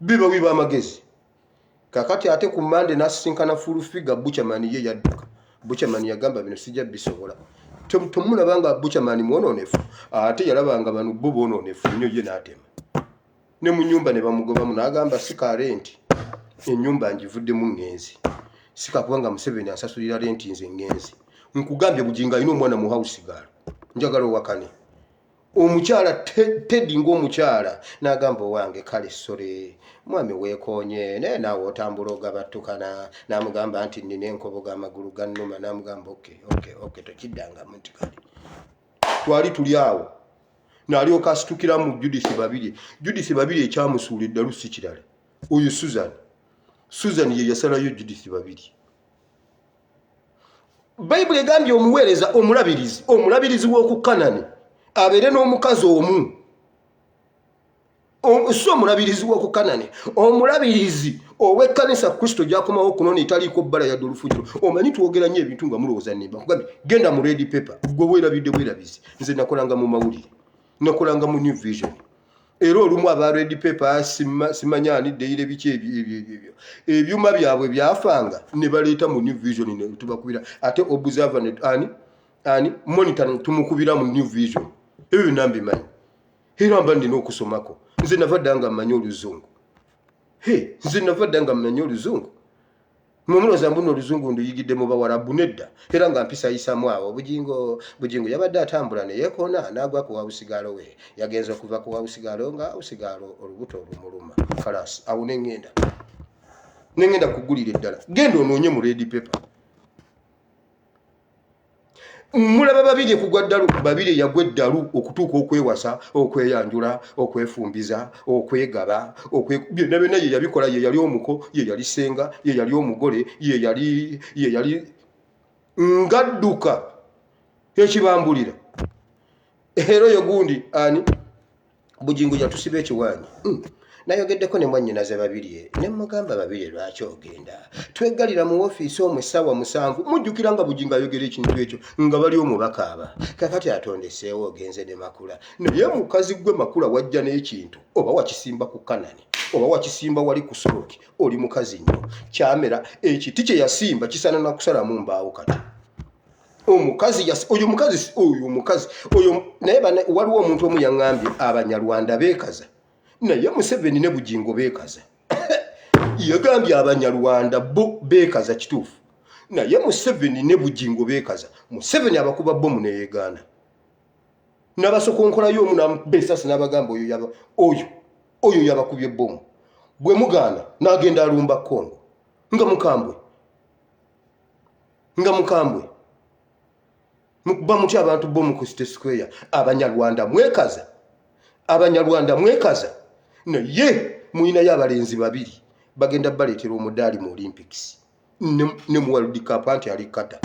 biba amagezi kakati ate ku Mande n'asisinkana fulufiga Buchaman ye yadduka Buchaman yagamba bino sijja bisobola tomulabanga Buchaman mwononefu ate yalabanga bano bo boononefu nnyo ye n'atema ne mu nyumba ne bamugobamu n'agamba sika renti ennyumba ngivuddemu ngenzi sika kubanga Museveni asasulira renti nze ngenzi nkugambye Bugingo alina omwana mu house girl njagala owakane omukyala Teddy ng'omukyala n'agamba owange kale sore mwami weekoonye naye naawe otambula ogabattukana n'amugamba nti nnina enkoboga amagulu gannuma n'amugamba okay tokiddangamu nti kale twali tuli awo n'alyoka asitukira mu Judith Babirye ekyamusuula eddalu si kirala oyo Susan ye yasalayo Judith Babirye Bible egambye omuweereza omulabirizi w'oku Kanani abeere n'omukazi omu so omulabirizi w'oku Kanani omulabirizi ow'ekkanisa Kristo gy'akomawo okunoona etaliiko bbala yadde olufujiro omanyi twogera nnyo ebintu nga mulowooza nimba nkugambye genda mu Red Pepper gwe weerabidde bwerabizi nze nakolanga mu mawulire nakolanga mu New Vision era olumu aba Red Pepper simanyani deyire biki ebyuma byabwe byafanga ne baleeta mu New Vision ne tubakubira ate observer ani monitor tumukubira mu New Vision ebyo binambimanyi era mba ndina okusomako nze navaddanga mmanyi Oluzungu nze navaddanga mmanyi Oluzungu mumuloza mbuno Oluzungu nduyigidde mu Bawarabu nedda era nga mpisayisamu awo Bugingo yabadde atambula ne yekoona n'agwa ku wabusigalo we yagenza okuva ku wabusigalo nga usigalo olubuto olumuluma kalas awo nengenda kugulira eddala genda onoonye mu Red Pepper mulaba Babirye kugwa ddalu Babirye yagwa eddalu okutuuka okwewasa okweyanjula okwefumbiza okwegaba byonna ye yabikola ye yali omuko ye yali senga ye yali omugole ye yali ngadduka ekibambulira era oyo gundi ani Bugingo yatusiba ekiwaanyi nayogeddeko ne mwannyinaze Babirye ne mugamba Babirye lwaki ogenda twegalira mu ofiisi omwessaawa 7 mujjukira nga Bugingo ayogera ekintu ekyo nga bali omubakaaba kakati atondeseewo ogenze ne Makula naye mukazi gwe Makula wajja n'ekintu oba wakisimba ku Kanani oba wakisimba wali ku Soroki oli mukazi nnyo kyamera ekiti kye yasimba kisana na kusalamu mbaawo kati oyo mukazi naye waliwo omuntu omu yaŋŋambye Abanyarwanda beekaza naye Museveni ne Bugingo beekaza yagambye Abanyarwanda bo beekaza kituufu naye Museveni ne Bugingo beekaza Museveni abakuba bomu ne yeegaana n'abasokonkolayo omu n'amubesasi n'abagamba oyo yabakubye bomu bwe mugaana n'agenda alumba Kongo nga mukambwe mukuba mutya abantu bomu ku City Square Abanyarwanda mwekaza Abanyarwanda mwekaza naye muyinayo abalenzi babiri bagenda baleetera omudaali mu Olympics ne mu World Cup anti ali kata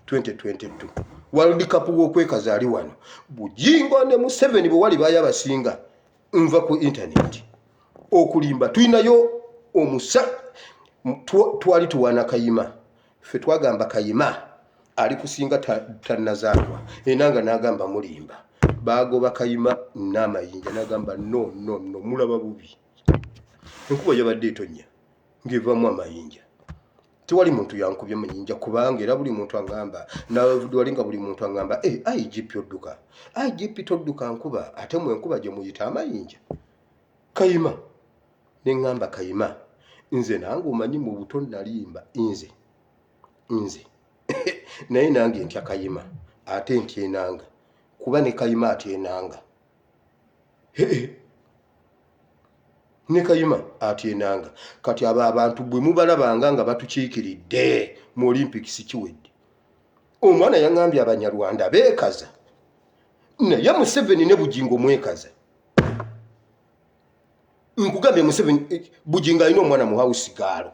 2022 World Cup w'okwekaza ali wano Bujingo ne Museveni bwe wali bayabasinga nva ku internet okulimba tuyinayo omusa twali tuwana Kayima ffe twagamba Kayima ali kusinga tannazaalwa enanga n'agamba mulimba bagoba Kayima n'amayinja n'agamba no mulaba bubi enkuba yabadde etonnya ng'evamu amayinja tewali muntu yankubye mayinja kubanga era buli muntu angamba walinga buli muntu angamba IGP odduka IGP todduka nkuba ate mu enkuba gye muyita amayinja Kayima ne ngamba Kayima nze nange omanyi mu buto nalimba nze naye nange ntya Kayima ate ntya enanga kuba ne Kayima atya enanga ne Kayima atya enanga kati abo abantu bwe mubalabanga nga batukiikiridde mu Olympics kiwedde omwana yangambye Abanyarwanda beekaza naye Museveni ne Bujingo mwekaza nkugambye Museveni Bujingo alina omwana mu house gaalo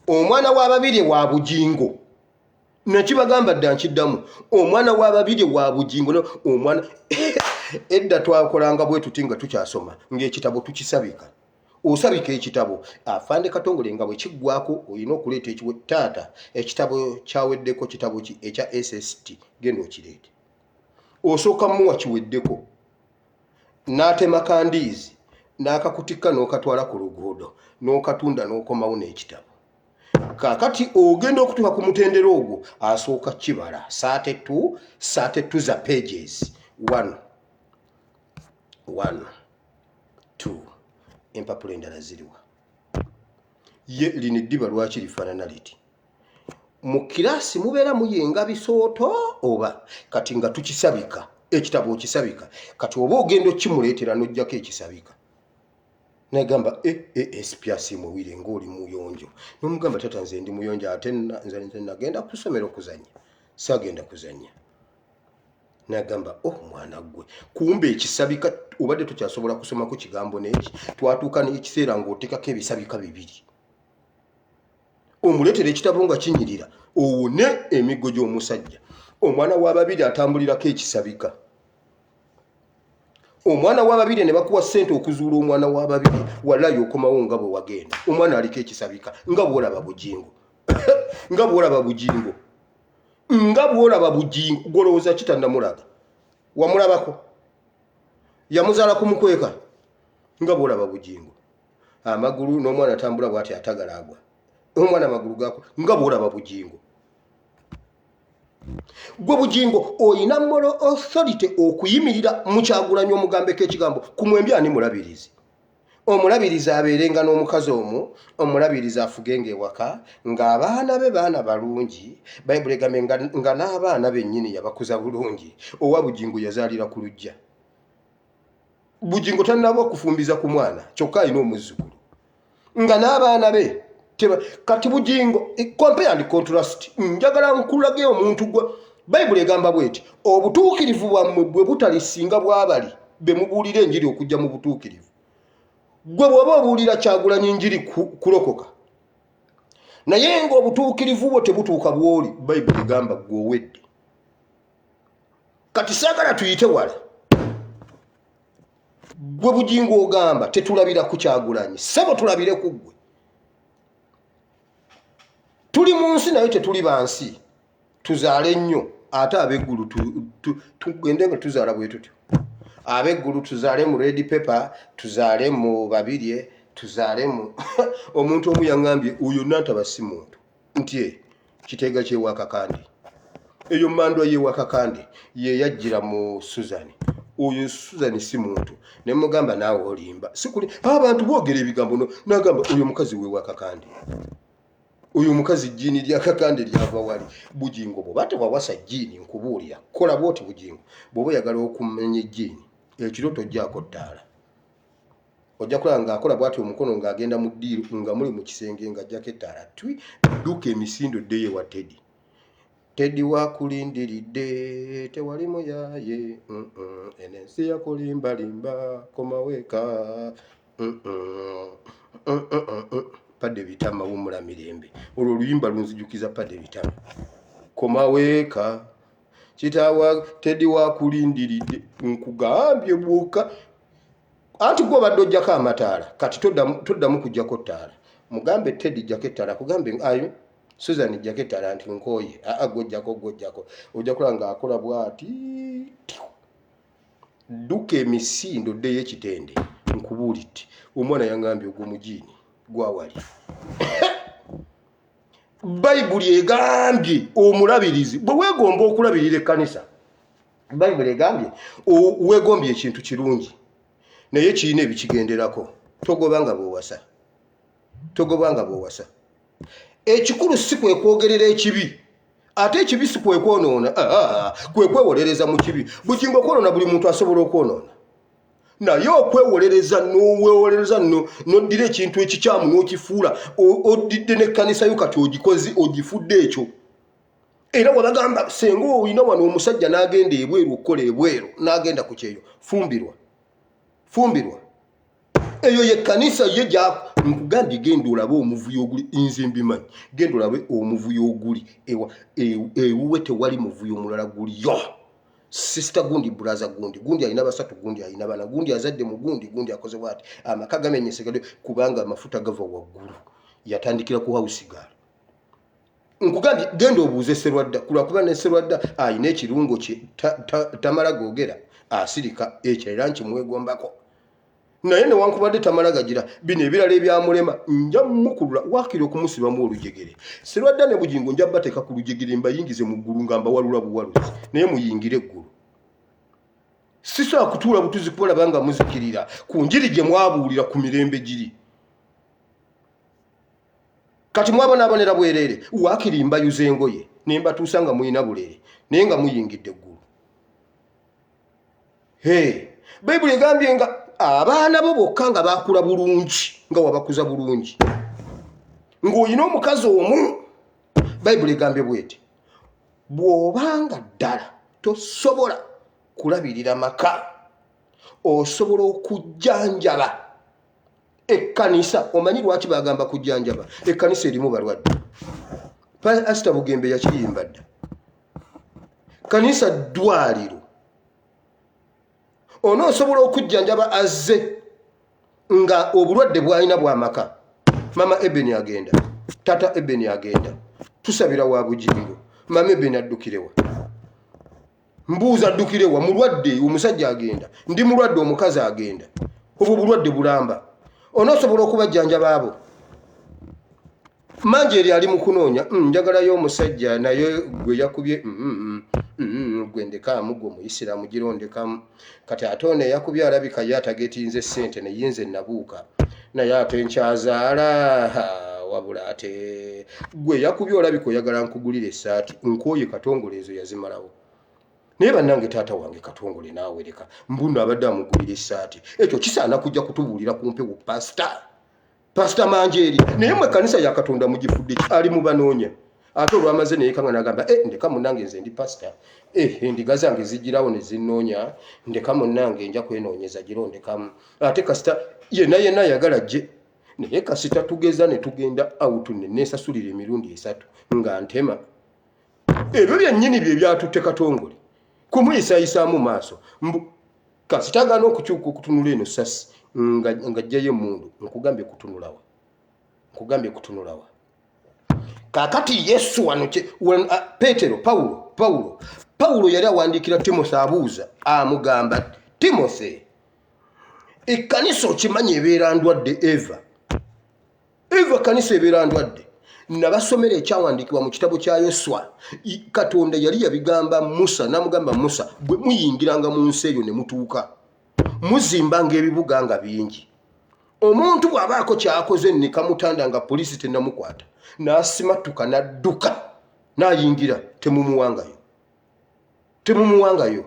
omwana w'ababiri wa Bujingo nakibagamba dda nkiddamu omwana w'ababiri wa Bujingo omwana edda twakolanga bwe tuti nga tukyasoma ng'ekitabo tukisabika osabika ekitabo Afande Katongole nga bwe kiggwako olina okuleeta ekiwe taata ekitabo kyaweddeko kitabo ki ekya SST genda okireete osooka muwa kiweddeko n'atema kandiizi n'akakutikka n'okatwala ku luguudo n'okatunda n'okomawo n'ekitabo kakati ogenda okutuuka ku mutendera ogwo asooka kibala saate tu za pages 1 2 empapula endala ziriwa ye lino eddiba lwaki lifaanana liti mu kiraasi mubeera muyenga bisooto oba kati nga tukisabika ekitabo okisabika kati oba ogenda okimuleetera n'ojjako ekisabika nagamba espyasi muwire ng'oli muyonjo n'omugamba tata nze ndi muyonjo ate nze nagenda kusomera okuzannya saagenda kuzannya nagamba mwana gwe kumbe ekisabika obadde tukyasobola kusoma ku kigambo n'eki twatuuka n'ekiseera ng'oteekako ebisabika bibiri omuleetera ekitabo nga kinyirira owone emigo gy'omusajja omwana w'ababiri atambulirako ekisabika omwana w'ababiri ne bakuwa ssente okuzuula omwana w'ababiri wallayo okomawo nga bwe wagenda omwana aliko ekisabika nga bw'olaba Bujingo nga bw'olaba Bujingo golowooza kitannamulaga wamulabako yamuzaala kumukweka nga bw'olaba Bujingo amagulu n'omwana atambula bw'ati atagalagwa omwana amagulu gako nga bw'olaba Bujingo gwe Bujingo oyina moral authority okuyimirira mu Kyagulanyi omugambeko ekigambo ku mwembi ani mulabirizi omulabirizi abeerenga n'omukazi omwo omulabirizi afugenga ewaka ng'abaana be baana balungi Bayibuli egambye nga n'abaana bennyini yabakuza bulungi owa Bujingo yazaalira ku luggya Bujingo tannaba okufumbiza ku mwana kyokka alina omuzzukulu nga n'abaana be kati Bujingo compare and contrast njagala nkulage omuntu gwe Bayibuli egamba bweti obutuukirivu bwammwe bwe butalisinga bwabali be mubuulira enjiri okujja mu butuukirivu gwe bw'oba obuulira Kyagulanyi enjiri kulokoka naye ng'obutuukirivu bwo tebutuuka bw'oli Bayibuli egamba gwe owedde kati saagala tuyite wala gwe Bujingo ogamba tetulabira ku Kyagulanyi ssebo tulabire ku gwe tuli mu nsi naye tetuli bansi tuzaale nnyo ate ab'eggulu tugende nga tuzaala bwe tutyo ab'eggulu tuzaale mu red paper tuzaale mu babirye tuzaale mu omuntu omu yaŋŋambye oyo nantaba si muntu nti kiteega ky'ewakakandi eyo mandwa y'ewakakandi ye yajjira mu Suzani oyo Suzani si muntu ne mugamba naawe olimba sikuli abantu boogera ebigambo nagamba oyo mukazi w'ewakakandi oyo mukazi jjiini lya kakande lyava wali Bujingo bw'oba tewawasa jjiini nkubuulira kola bwoti Bujingo bw'oba oyagala okumenya ejjiini ekiro tojjaako ttaala ojja kulaba ng'akola bw'ati omukono ng'agenda mu ddiiru nga muli mu kisenge ng'ajjako ettaala twi dduka emisindo ddeyo ewa Teddy Teddy wakulindiridde tewali muyaye enensi yakulimbalimba komaweka Padde Bitama wumula mirembe olwo oluyimba lunzijukiza Padde Bitama komaweka kitawa Teddy wakulindiridde nkugambye bwoka anti gwe badde ojjako amataala kati toddamu kujjako ttaala mugambe Teddy jjako ettaala kugambe ayo Susan jaketala anti nkoye gojjako ojja kulanga akola bwati duka emisindo dde y'ekitende nkubuulidde omwana yangambye ogw'omujiini gwawali Bayibuli egambye omulabirizi bwe weegomba okulabirira ekkanisa Bayibuli egambye weegombye ekintu kirungi naye kirina ebikigenderako togobanga bw'owasa ekikulu si kwe kwogerera ekibi ate ekibi si kwe kwonoona kwe kwewolereza mu kibi bukingo kwonoona buli muntu asobola okwonoona naye okwewolereza n'owewolereza n'oddira ekintu ekikyamu n'okifuula oddidde n'ekkanisa yo kati ogikozi ogifudde ekyo era wabagamba senga olina wano omusajja n'agenda ebweru okukola ebweru n'agenda ku kyeyo fumbirwa eyo y'ekkanisa ye nkugambye genda olabe omuvuyo oguli nze mbimanyi genda olabe omuvuyo oguli ewuwe tewali muvuyo mulala guliyo sister gundi brother gundi alina basatu gundi alina bana gundi azadde mu gundi akoze bwati amaka gamenyesegadde kubanga amafuta gava waggulu yatandikira ku house girl nkugambye genda obuuze Serwadda kulwakuba ne Serwadda ayina ekirungo kye tamala googera asirika ekyo era nkimwegombako naye newankubadde tamala gagira bino ebirala ebyamulema nja mukulula wakiri okumusibamu olujegere Serwadda ne Bugingo nja bateeka ku lujegere mbayingize mu ggulu nga mbawalula buwaluzi naye muyingire eggulu sisobola kutuula butuzi kubalabanga muzikirira ku njiri gye mwabuulira ku mirembe giri kati mwabonaabonera bwereere wakiri mbayuza engoye ne mbatuusa nga muyina buleere naye nga muyingidde eggulu Bayibuli egambye nga abaana bo bokka nga bakula bulungi nga wabakuza bulungi ng'olina omukazi omu Bayibuli egambye bweti bw'obanga ddala tosobola kulabirira maka osobola okujjanjaba ekkanisa omanyi lwaki bagamba kujjanjaba ekkanisa erimu balwadde Pastor Bugembe yakiyimba dda kanisa ddwaliro onoosobola okujjanjaba azze nga obulwadde bw'alina bw'amaka mama Ebeni agenda tata Ebeni agenda tusabira wa Bugingo mama Ebeni addukirewa mbuuza addukirewa mulwadde omusajja agenda ndi mulwadde omukazi agenda obwo bulwadde bulamba onoosobola okubajjanjaba abo manje eri ali mu kunoonya njagalayo omusajja naye gwe yakubye gwe ndekamu gwe Muisiraamu girondekamu kati ate ono eyakubye alabika ye atagetinze ssente ne yinze nabuuka naye ate nkyazaala wabula ate gwe yakubye olabika oyagala nkugulira essaati nkooye katongole ezo yazimalawo naye bannange taata wange katongole naawe leka mbuno abadde amugulira essaati ekyo kisaana kujja kutubuulira kumpe ku pasita Manjeeri naye mwe ekkanisa ya Katonda mugifudde ali mu banoonya ate olwamaze naye kanga nagamba ndeka munnange nze ndi pasita endiga zange zijirawo ne zinnoonya ndeka munnange nja kwenoonyeza girondekamu ate kasita yenna ayagala gye naye kasita tugeza ne tugenda awutu ne neesasulira emirundi 3 nga ntema ebyo byennyini bye byatutte Katongole kumuyisayisaamu maaso kasita agana okukyuka okutunula eno sasi nga jjayo emundu nkugambye kutunulawa kakati Yesu wano Petero Paulo yali awandiikira Timothy abuuza amugamba Timothy ekkanisa okimanyi ebeera ndwadde Eva kanisa ebeera ndwadde nabasomera ekyawandiikibwa mu kitabo kya Yoswa Katonda yali yabigamba Musa namugamba Musa bwe muyingiranga mu nsi eyo ne mutuuka muzimbanga ebibuga nga bingi omuntu bw'abaako kyakoze ne kamutanda nga poliisi tennamukwata n'asimatuka n'adduka n'ayingira temumuwangayo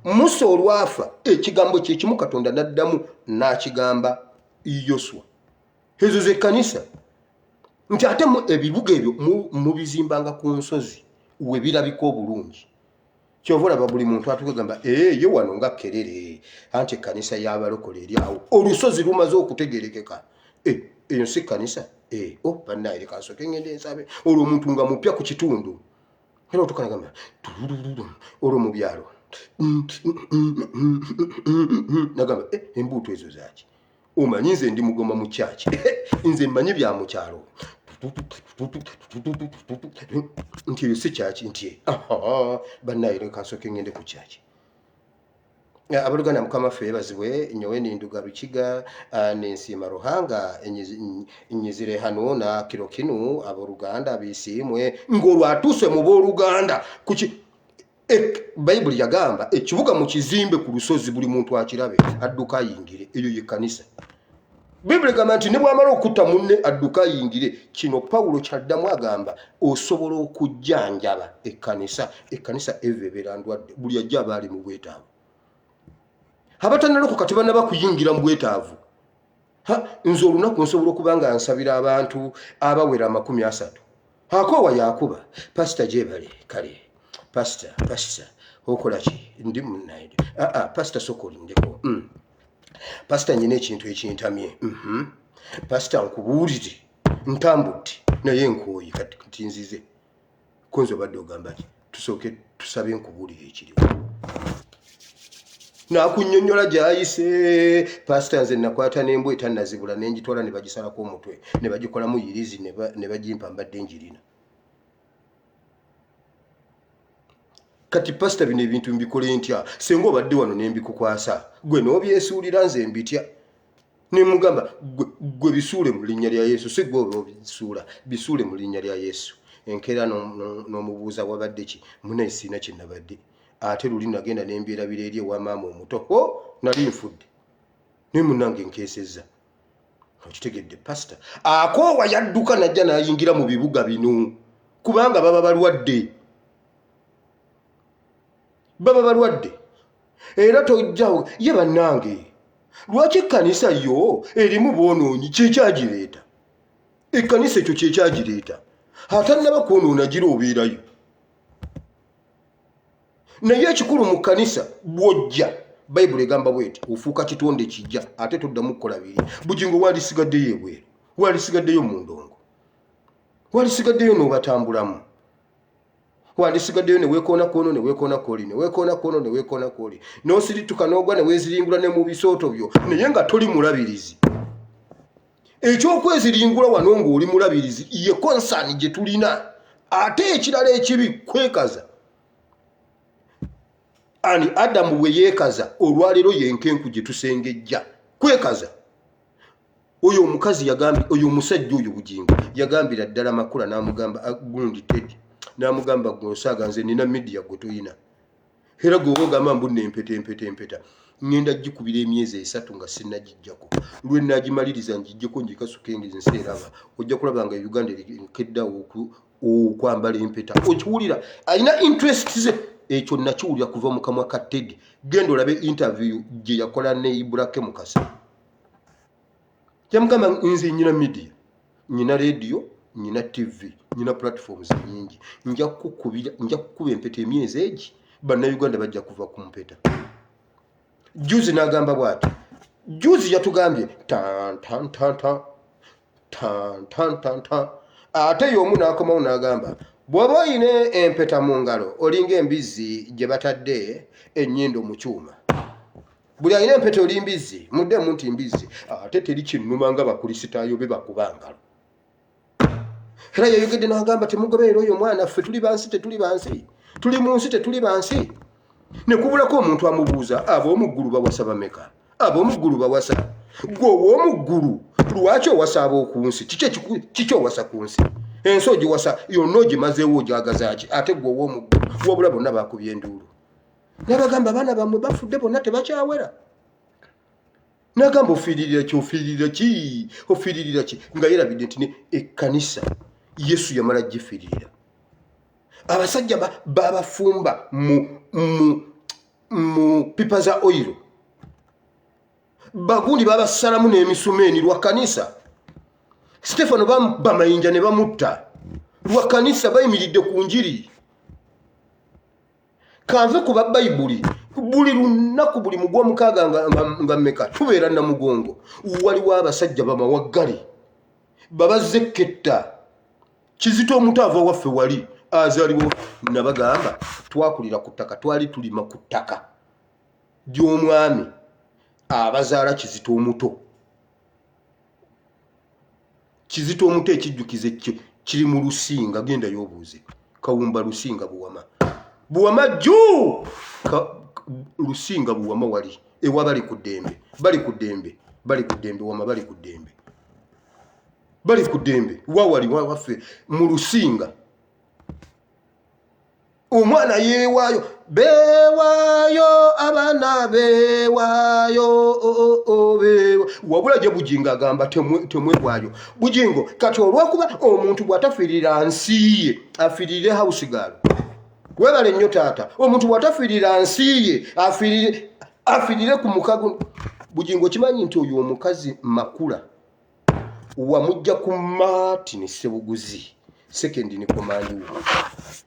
Musa olwafa ekigambo kye kimu Katonda n'addamu n'akigamba Yoswa ezo ze kanisa nti ate ebibuga ebyo mubizimbanga ku nsozi we birabika obulungi kyova olaba buli muntu atukagamba ye wano nga Kerere anti ekkanisa y'abalokole eri awo olusozi lumaze okutegerekeka eyo si kkanisa bannaye leka nsooke ngende nsabe olwo omuntu nga mupya ku kitundu era otukanagamba olwo mu byalo nagamba embuuto ezo zaki omanyi nze ndi mugoma mu kyaki nze mmanyi bya mu kyalo nti eyo si kyaki nti bannaye leka nsooke ngende ku kyaki abaluganda mukama ffe yeebazibwe nyowe ninduga Lukiga nensiima Ruhanga enyizire hano na kiro kinu abooluganda bisiimwe ng'olwatuuse mu booluganda bayibuli yagamba ekibuga mu kizimbe ku lusozi buli muntu akirabe adduka ayingire eyo ye kkanisa Bibuli gamba nti ne bwamala okutta munne adduka ayingire kino Pawulo kyaddamu agamba osobola okujjanjaba ekkanisa ebeera ndwadde buli ajja abaali mu bwetaavu abatannalokoka tebannaba kuyingira mu bwetaavu nze olunaku nsobola okuba nga nsabira abantu abawera 30 akoowa yakuba pasita gyebale kale pasita okola ki ndi munnaide pasita sokolindeko pasita nyina ekintu ekintamye pasita nkubuulire ntambudde naye nkooyi kati nzize konzo badde ogamba ki tusooke tusabe nkubuulire ekiriwo nakunnyonnyola gyayise pasita nze nakwata n'embwa etannazibula n'engitwala ne bagisalako omutwe ne bagikolamu yirizi ne bagimpa mbadde njirina kati pasita bino ebintu mbikole ntya senga obadde wano n'embikukwasa gwe n'obyesuulira nze mbitya nemugamba gwe bisuule mu linnya lya Yesu si gwe obisuula bisuule mu linnya lya Yesu enkeera n'omubuuza wabadde ki munaye siina kye nabadde ate luli nagenda n'embeerabira eri ewa maama omuto nali nfudde naye munnange nkeesezza okitegedde pasita akoowa yadduka najja n'ayingira mu bibuga bino kubanga baba balwadde era tojjawo ye bannange lwaki ekkanisa yo erimu boonoonyi kyekyagireeta ekkanisa ekyo kyekyagireeta atannaba kwonoona gira obeerayo naye ekikulu mu kkanisa bw'ojja bayibuli egamba bweti ofuuka kitonde kijja ate toddamu kukola biri bugingo waalisigaddeyo ebweru waalisigaddeyo mu ndongo waalisigaddeyo n'obatambulamu waalisigaddeyo ne weekoona kwono ne weekoona kwoli ne weekoona kwono ne weekoona kwoli n'osirituka n'ogwa ne weeziringula ne mu bisooto byo naye nga toli mulabirizi ekyokweziringula wano ng'oli mulabirizi ye konsaani gye tulina ate ekirala ekibi kwekaza ani Adamu bwe yeekaza olwaleero yenkenku gye tusengejja kwekaza oyo omukazi yagambye oyo omusajja oyo bugingo yagambira ddala makula n'amugamba gundi Teddy n'amugamba gw'osaaga nze nina midiya gwe toyina era gwe ogamba mbu nempeta ngenda gikubira emyezi 3 nga sinnagijjako lwe nnagimaliriza ngijjeko njikasuke nseeraba ojja kulaba nga Uganda nkeddawo okwambala empeta okiwulira alina interest ze ekyo nakiwulira kuva mu kamwa ka Teddy genda olabe interview gye yakola ne Ibrahim Mukasa yamugamba nze nyina media nyina radio nyina TV nyina platforms nyingi nja kukuba empeta emyezi egi bannayuganda bajja kuva ku mpeta juzi n'agamba bw'ati juzi yatugambye ate y'omu n'akomawo n'agamba bw'oba oyina empeta mu ngalo olinga embizzi gye batadde ennyindo mu kyuma buli alina empeta oli mbizzi muddemu nti mbizzi ate teri kinnuma nga bakulisitaayo be bakuba ngalo era yayogedde n'agamba temugoberera oyo omwana ffe tuli bansi tetuli bansi tuli mu nsi tetuli bansi ne kubulako omuntu amubuuza ab'omuggulu bawasa bameka ab'omuggulu bawasa gwe ow'omuggulu lwaki owasa ab'oku nsi kiki owasa ku nsi ensi ogiwasa yonna ogimazeewo ogyagazaaki ate gwe ow'omuggulu wabula bonna bakubye enduulu n'abagamba abaana bammwe bafudde bonna tebakyawera n'agamba ofiiririra ki nga yerabidde nti ekkanisa Yesu yamala gifiirira abasajja babafumba mu pipa za oil bagundi babasalamu n'emisumeeni lwa kanisa Stefano bamayinja ne bamutta lwa kanisa bayimiridde ku njiri. Kanve kuba Bayibuli buli lunaku buli mugw'omukaaga nga mmeka tubeera na mugongo waliwo abasajja bamawaggale babazekketta Kizito Omutaava waffe wali azaliwo nabagamba twakulira ku ttaka twali tulima ku ttaka gy'omwami abazaala Kizito Omuto. Kizito Omuto ekijjukize kiri mu Lusinga, genda yobuuze Kawumba Lusinga Buwama juu Lusinga Buwama wali ewa bali ku ddembe Wama bali ku ddembe wawali waffe mu Lusinga. Omwana yeewaayo beewaayo abaana beewaayo wabula gye Bujingo agamba temwewaayo. Bujingo kati olw'okuba omuntu bw'atafiirira nsi ye afiirire house girl. Webale nnyo taata, omuntu bw'atafiirira nsi ye afiirire ku mukago. Bujingo kimanyi nti oyo omukazi Makula wamujja ku Martin Ssebuguzi sekendi ni komandi we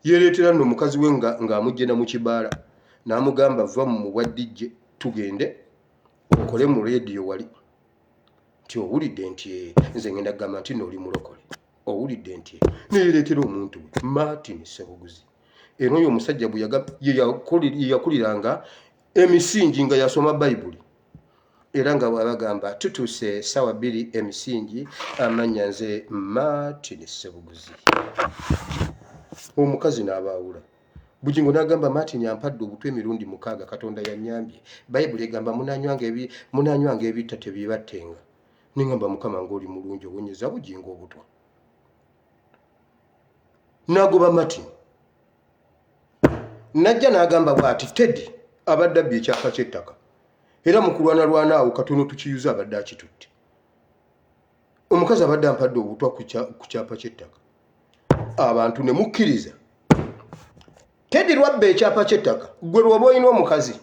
yereetera nno omukazi we ng'amujje na mu kibaala n'amugamba va mu muwaddijje tugende okole mu leediyo wali nti owulidde nti nze ngenda kugamba nti n'oli mulokole owulidde nti neyereetera omuntu we Martin Ssebuguzi. Era oyo omusajja bwe yakuliranga emisingi nga yasoma Bayibuli era nga bw'abagamba tutuuse ssaawa 2 emisingi amannya nze Martin Ssebuguzi. Omukazi n'abaawula. Bujingo n'agamba Martin ampadde obutwe emirundi 6 Katonda yannyambye. Bayibuli egamba munaanywanga ebitta tebyebattenga. Nengamba Mukama ng'oli mulungi owonyeza Bujingo obutwa. N'agoba Martin. Najja n'agamba bw'ati Teddy abadde abbye ekyapa ky'ettaka. Era mu kulwana awo katono tukiyuza abadde akitutte. Omukazi abadde ampadde obutwa ku kyapa ky'ettaka. Abantu ne mukkiriza. Teddy lwabba ekyapa ky'ettaka gwe lwoba olina omukazi.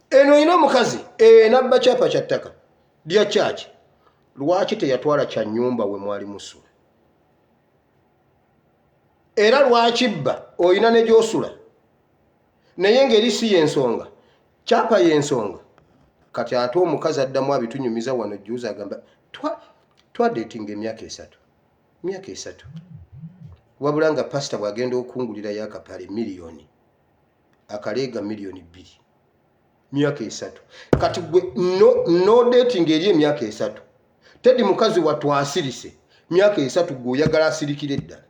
Eno olina omukazi nabba kyapa kya ttaka lya kyaki. Lwaki teyatwala kya nnyumba we mwali musula? Era lwaki bba olina ne gy'osula? Naye ng'eri si y'ensonga. Kyapa y'ensonga. Kati ate omukazi addamu abitunyumiza wano jjuuza agamba twadeetinga emyaka 3. Wabula nga pasita bw'agenda okungulirayo akapale miliyoni akaleega miliyoni 2. Myaka 3. Kati gwe no dating eri emyaka 3. Teddy mukazi watwasirise myaka 3 gwe oyagala asirikire ddala.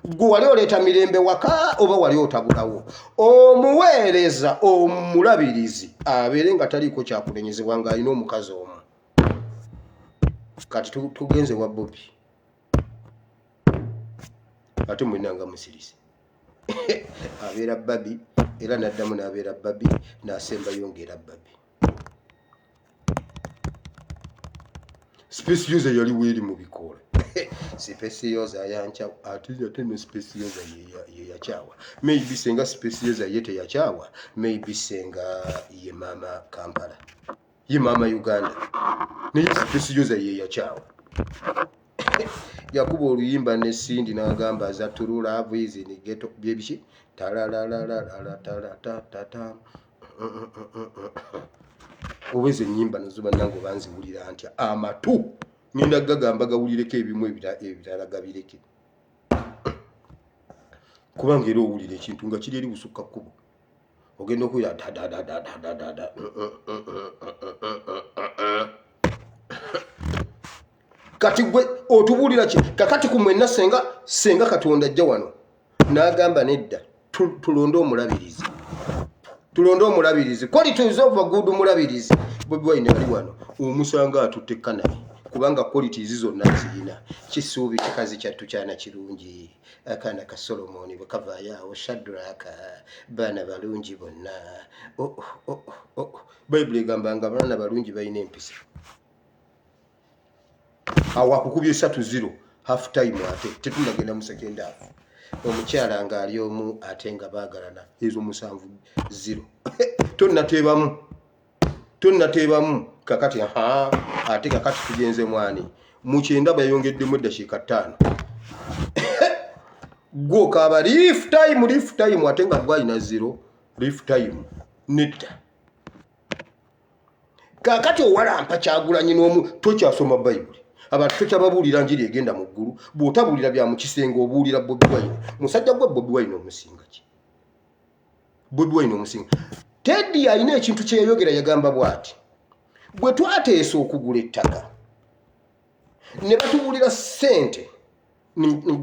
Gwe wali oleeta mirembe waka oba wali otabulawo. Omuweereza omulabirizi abeere nga taliiko kyakunenyezebwa ng'alina omukazi omu. Kati tugenze wa Bobby. Ate mwenanga musirisi. Abeera Babi era n'addamu n'abeera Babi n'asemba yongera Babi. Specioza yali weeri mu bikoola. Specioza yancha ate ne Specioza ye yakyawa. Maybe senga Specioza ye teyakyawa. Maybe senga ye mama Kampala. Ye mama Uganda. Naye Specioza ye yakyawa. Yakuba oluyimba ne Sindi n'agamba za turula avizi ni geto byebiki talalalalalalatatata. Oweze ennyimba nazo bannange banziwulira ntya amatu ninda gagamba gawulireko ebimu ebirala gabireke kubanga era owulira ekintu nga kiri eri busukka kkubo ogenda okuwulira kati gwe otubuulira ki kakati ku mwenna senga Katonda ajja wano n'agamba nedda tulonde omulabirizi. Tulonde omulabirizi. Qualities of a good mulabirizi. Bobi Wine ali wano. Omusanga atutte Kanabi. Kubanga qualities zonna zirina. Kisuubi kikazi kyattu kyana kirungi. Akaana ka Solomoni bwe kavaayo Shadraka baana balungi bonna. Bayibuli egamba nga baana balungi balina empisa. Awakukubye 3-0 half time ate tetundagenda mu second half. Omukyala nga ali omu ate nga baagalana ezo 7-0 tonnateebamu tonnateebamu kakati ate kakati tugenze mwani mu 9 bayongeddemu eddakiika 5 gwo kaaba leaf time ate nga gwalina 0 leaf time netta kakati owalampa Kyagulanyi n'omu tokyasoma Bayibuli abantu tokyababuulira njiri egenda mu ggulu bw'otabuulira bya mu kisenge obuulira Bobi Wine musajja gwe Bobi Wine omusinga ki Bobi Wine omusinga Teddy alina ekintu kyeyogera yagamba bw'ati bwe twateesa okugula ettaka ne batubuulira ssente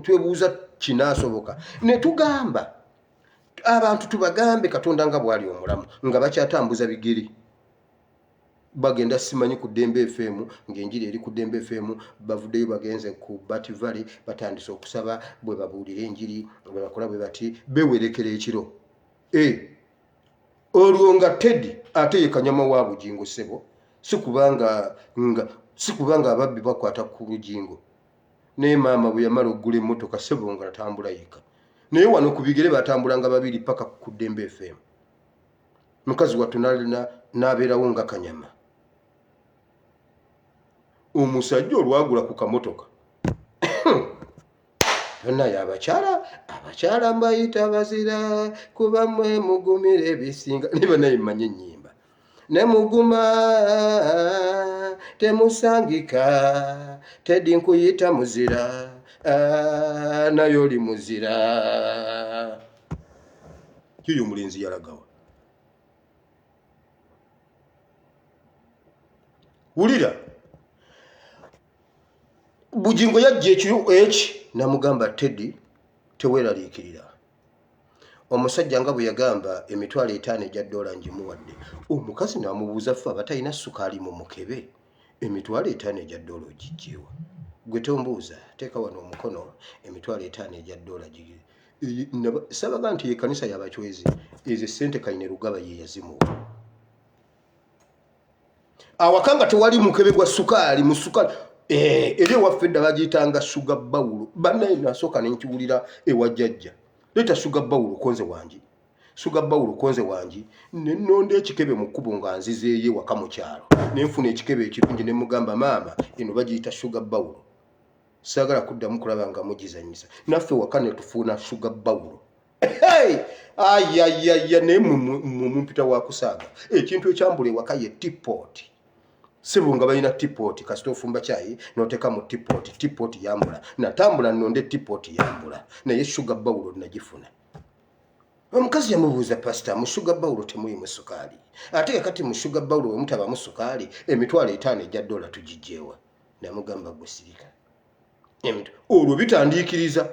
twebuuza kinaasoboka ne tugamba abantu tubagambe Katonda nga bw'ali omulamu nga bakyatambuza bigere bagenda simanyi ku Dembe FM ng'enjiri eri ku Dembe FM bavuddeyo bagenze ku Bat Valley batandise okusaba bwe babuulira enjiri bwe bakola bwe bati bewerekera ekiro olwo nga Teddy ate ye kanyama wa bugingo ssebo si kubanga ababbi bakwata ku bugingo naye maama bwe yamala oggula emmotoka ssebo nga atambula yeka naye wano ku bigere batambulanga babiri paka ku Dembe FM mukazi wattu n'abeerawo nga kanyama omusajja olwagula ku kamotoka naye abakyala mbayita bazira kuba mwe mugumira ebisinga ne banaye mmanye ennyimba ne muguma temusangika Teddy nkuyita muzira naye oli muzira kiyo omulenzi yalagawa wulira bugingo yajja ekiro eki namugamba Teddy teweeraliikirira omusajja nga bwe yagamba $5,000 egya dola ngimuwadde omukazi n'amubuuza ffe abatalina sukaali mu mukebe $5,000 egya dola ogijjeewa gwe tombuuza teeka wano omukono $5,000 egya dola sabaga nti ye kanisa y'abachwezi ezo ssente Kayine Rugaba ye yazimuwa awakanga tewali mukebe gwa sukaali mu sukaali eri ewaffe edda bagiyitanga suga bawulo bannaye nasooka nenkiwulira ewajjajja leeta suga bawulo konze wangi suga bawulo konze wangi nennonda ekikebe mu kkubo nga nzizeeyo ewaka mu kyalo nenfuna ekikebe ekirungi ne mugamba maama eno bagiyita suga bawulo saagala kuddamu kulaba nga mugizanyisa naffe waka ne tufuuna suga bawulo ayayaya naye mumpita wa kusaaga ekintu ekyambula ewaka ye tipoti sebo nga balina tipoti kasita ofumba kyayi n'oteeka mu tipoti yambula natambula nnonde tipoti yambula naye sugar bawulo nagifuna omukazi yamubuuza pasita mu sugar bawulo temuli mu sukaali ate kati mu sugar bawulo we mutaba mu sukaali $5,000 egya dola tugijjeewa namugamba gwe sirika olwo bitandiikiriza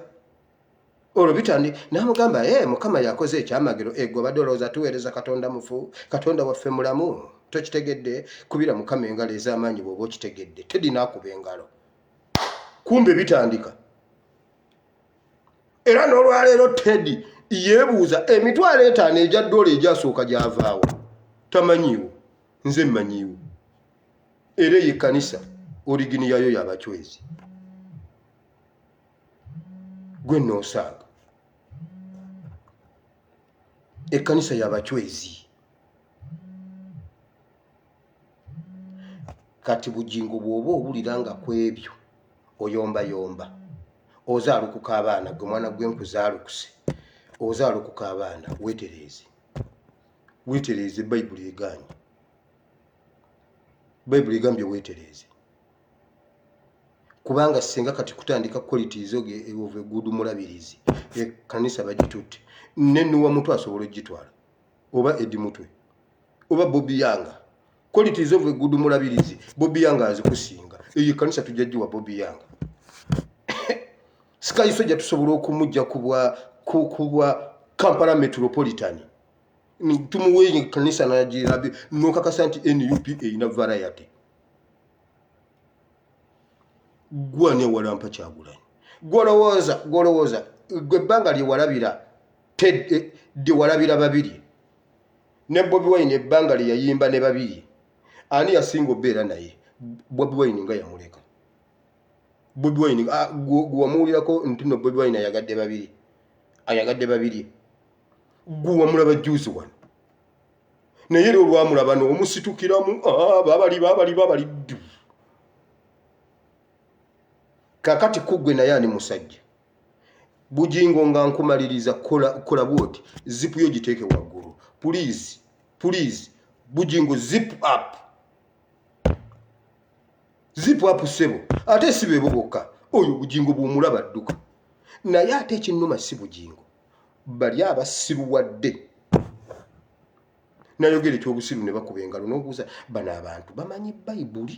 namugamba mukama yakoze ekyamagero gwe badde olowooza tuweereza Katonda mufu Katonda waffe mulamu tokitegedde kubira mukama engalo ez'amaanyi bw'oba okitegedde Teddy n'akuba engalo kumbe bitandika era n'olwaleero Teddy yeebuuza $5,000 egya dola egyasooka gyavaawo tamanyiiwo nze mmanyiiwo era ye kanisa origini yayo y'abachwezi gwe noosanga ekkanisa y'abachwezi kati bugingo bw'oba owulira nga kwebyo oyombayomba ozaalukuka abaana gwe mwana gw'enkuzaalukuse ozaalukuka abaana weetereeze Bayibuli egambye weetereeze kubanga singa kati kutandika qualities of a good mulabirizi ekkanisa bagitutte nennuwa mutwe asobola ogitwala oba Edi Mutwe oba Bobby Yanga qualities of a good mulabirizi Bobby Yanga azikusinga eyo kanisa tujjajiwa Bobby Yanga sikaiso ja tusobola okumujja kubwa Kampala Metropolitan tumuwe kanisa najirabe nokakasa nti NUP ina variety gwane walampa Kyagulanyi gwolowooza gwe ebbanga lyewalabira Teddy walabira babiri ne Bobi Wine ebbanga lye yayimba ne babiri ani yasinga obeera naye Bobi Wine nga yamuleka Bobi Wine gwamuwulirako nti no Bobi Wine ayagadde babiri gwe wamulaba juice wano naye era olwamulaba n'omusitukiramu babali kakati kugwe naye ani musajja bugingo nga nkumaliriza kola bwoti zipu yo giteeke waggulu please bugingo zip up sebo ate si bebo bokka oyo bugingo bw'omulaba adduka naye ate ekinnuma si bugingo bali abasiru wadde nayogera ekyobusiru ne bakuba engalo n'obuuza bano abantu bamanyi bayibuli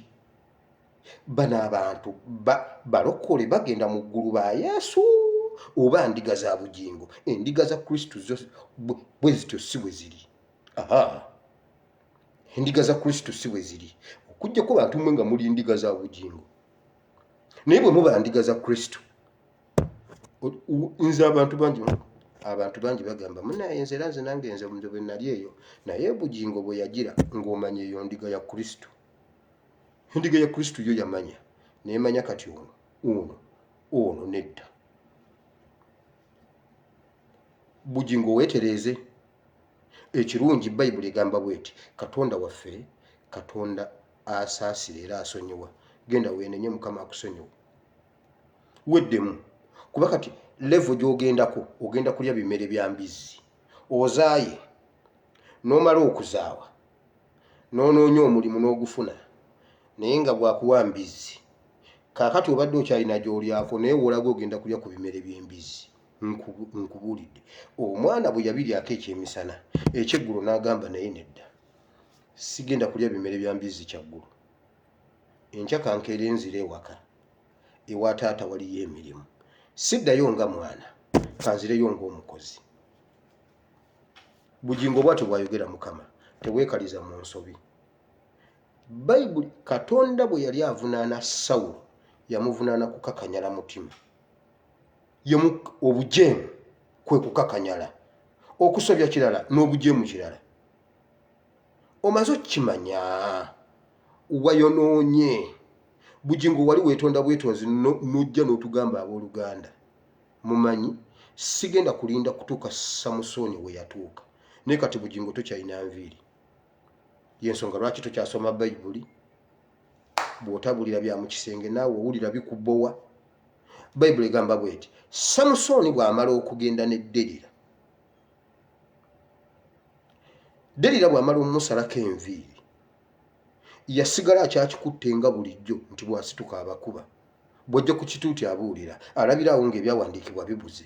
bano abantu balokole bagenda mu ggulu ba Yesu oba ndiga za bugingo endiga za Kristo bwe zityo si bwe ziri endiga za Kristo si bwe ziri okujjako bantu mwe nga muli ndiga za bugingo naye bwe muba ndiga za Kristo nze abantu bangi bagamba munaye nze era nze nange nze bwe nali eyo naye bugingo bwe yagira ng'omanya eyo ndiga ya Kristo endiga ya Kristo yo yamanya neemanya kati ono nedda bugingo weetereeze ekirungi Bayibuli egamba bweti Katonda waffe Katonda asaasira era asonyiwa genda weenenye Mukama akusonyiwa weddemu kuba kati level gy'ogendako ogenda kulya bimere bya mbizzi ozaaye n'omala okuzaawa n'onoonya omulimu n'ogufuna naye nga bwakuwa mbizzi kaakati obadde okyalina gy'olyako naye wolaga ogenda kulya ku bimere by'embizzi nkubuulidde omwana bwe yabiryako ekyemisana ekyeggulo n'agamba naye nedda sigenda kulya bimere bya mbizzi kyaggulu enkya kankeera enzira ewaka ewa taata waliyo emirimu siddayo nga mwana kanzireyo ng'omukozi bugingo bwatyo bwayogera Mukama teweekaliza mu nsobi Bayibuli Katonda bwe yali avunaana Sawulo yamuvunaana kukakanyala mutima obujeemu kwe kukakanyala okusobya kirala n'obujeemu kirala omaze okimanya wayonoonye bugingo wali weetonda bwetonzi n'ojja n'otugamba abooluganda mumanyi sigenda kulinda kutuuka Samusooni we yatuuka naye kati bugingo tokyalina nviiri yensonga lwaki tokyasoma Bayibuli bw'otabulira bya mu kisenge naawe owulira bikubbowa Bayibuli egamba bweti Samusooni bw'amala okugenda ne Delira bw'amala omusalako enviiri yasigala akyakikutte nga bulijjo nti bw'asituka abakuba bw'ojja ku kituuti abuulira alabirawo ng'ebyawandiikibwa bibuze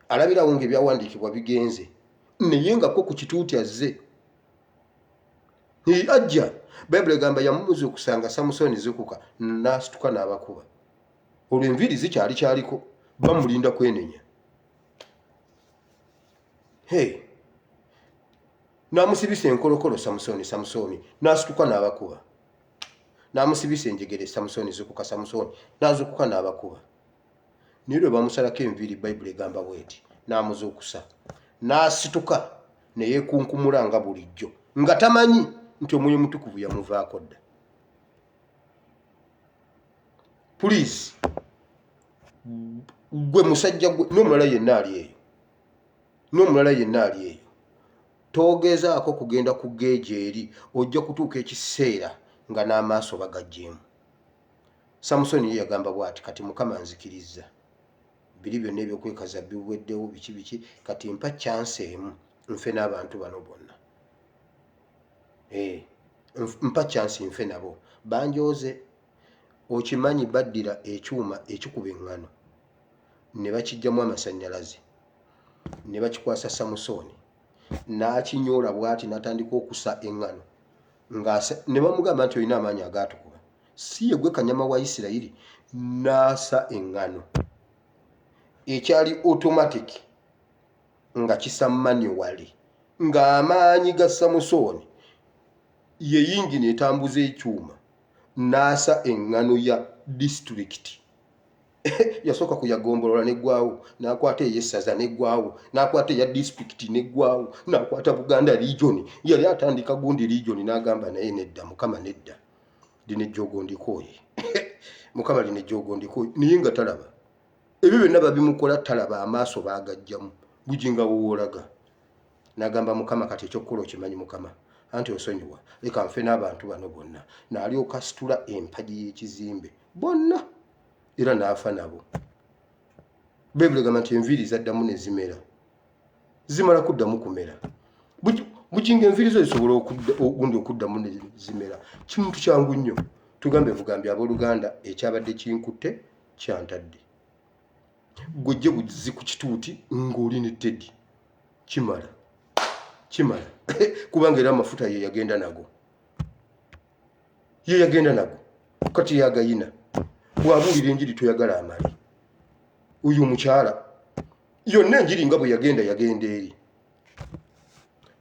alabirawo ng'ebyawandiikibwa bigenze naye nga ko ku kituuti azze ajja Bayibuli egamba yamumuza okusanga Samusooni zikuka n'asituka n'abakuba olwo enviiri zikyaliko bamulinda kwenenya n'amusibisa enkolokolo Samusooni n'asituka n'abakuba n'amusibisa enjegere Samusooni zikuka n'azukuka n'abakuba naye lwe bamusalako enviiri Bayibuli egamba bweti n'amuzuukusa n'asituka ne yeekunkumula nga bulijjo nga tamanyi nti Omwoyo Mutukuvu yamuvaako dda please gwe musajja gwe n'omulala yenna ali eyo togezaako kugenda ku geeji eri ojja kutuuka ekiseera nga n'amaaso bagagjeemu Samusooni ye yagamba bw'ati kati Mukama nzikirizza biri byonna ebyokwekaza biweddewo biki kati mpa chance emu nfe n'abantu bano bonna mpa chance nfe nabo banjooze okimanyi baddira ekyuma ekikuba eŋŋano ne bakijjamu amasannyalaze ne bakikwasa Samusooni n'akinyoola bw'ati n'atandika okusa eŋŋano ne bamugamba nti olina amaanyi agaatukuba si ye gwe kanyama wa Isirayiri n'asa eŋŋano ekyali automatic nga kisa manually ng'amaanyi ga Samusooni ye yingini etambuza ekyuma n'asa eŋŋano ya disitulikiti yasooka kuyagombolola neggwawo n'akwata ey'essaza neggwawo n'akwata eya disitulikiti neggwawo n'akwata Buganda region yali atandika gundi region n'agamba naye nedda Mukama nedda lino ejjoogo ndikooye Mukama lino ejjoogo ndikooye naye nga talaba ebyo byonna babimukola talaba amaaso baagajjamu bugingo woolaga n'agamba Mukama kati ekyokukola okimanyi Mukama anti osonyiwa leka nfe n'abantu bano bonna n'alyoka asitula empagi y'ekizimbe bonna era n'afa nabo. Bayibuli egamba nti enviiri zaddamu ne zimera zimala kuddamu kumera. Bugingo enviiri zo zisobola ogundi okuddamu ne zimera kintu kyangu nnyo. Tugambe bugambye abooluganda ekyabadde kinkutte kyantadde gojje buzi ku kituuti ng'oli ne Teddy kimala kubanga era amafuta ye yagenda nago kati yagayina bw'abuulira enjiri toyagala amali. Uyu mukyala yonna enjiri nga bwe yagenda eri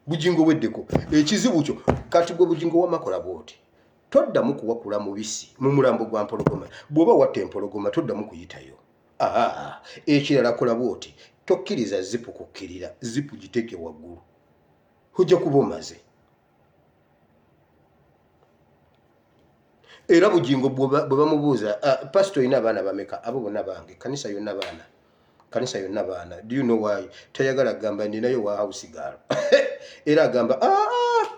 bugingo weddeko ekizibu kyo kati gwe bugingo wamakola bwoti toddamu kuwakula mubisi mu mulambo gwa mpologoma. Bw'oba watta empologoma toddamu kuyitayo. Ekirala kola bwoti tokkiriza zipu kukkirira, zipu giteeke waggulu ojja kuba omaze. Era bugingo bwe bamubuuza pastor ina abaana bameka? Abo bonna bange, kanisa yonna baana. Do you know why? Tayagala gamba ninayo wa house girl. Era agamba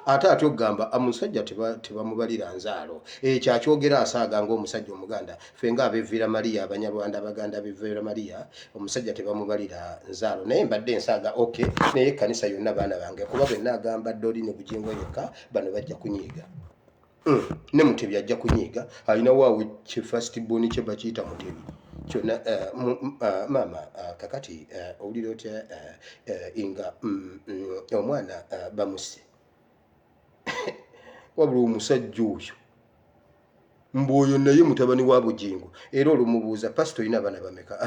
ate ogamba amusajja tebamubalira nzaalo. Kyakyogera asaaga ng'omusajja omuganda ffe nga ab'evvira Maria abanyarwanda abaganda ab'evvira Maria omusajja tebamubalira nzaalo. Naye mbadde nsaaga okay naye kanisa yonna baana bange kuba bwenna agamba Doli ne bugingo yekka bano bajja kunyiiga. Ne Mutebi ajja kunyiiga alina waawe kye first born kye bakiyita Mutebi kyonna maama kakati owulira otya nga omwana bamuse wabula omusajja oyo mbwoyo naye mutabani wa bugingo. Era olumubuuza pastor ina abaana bameka?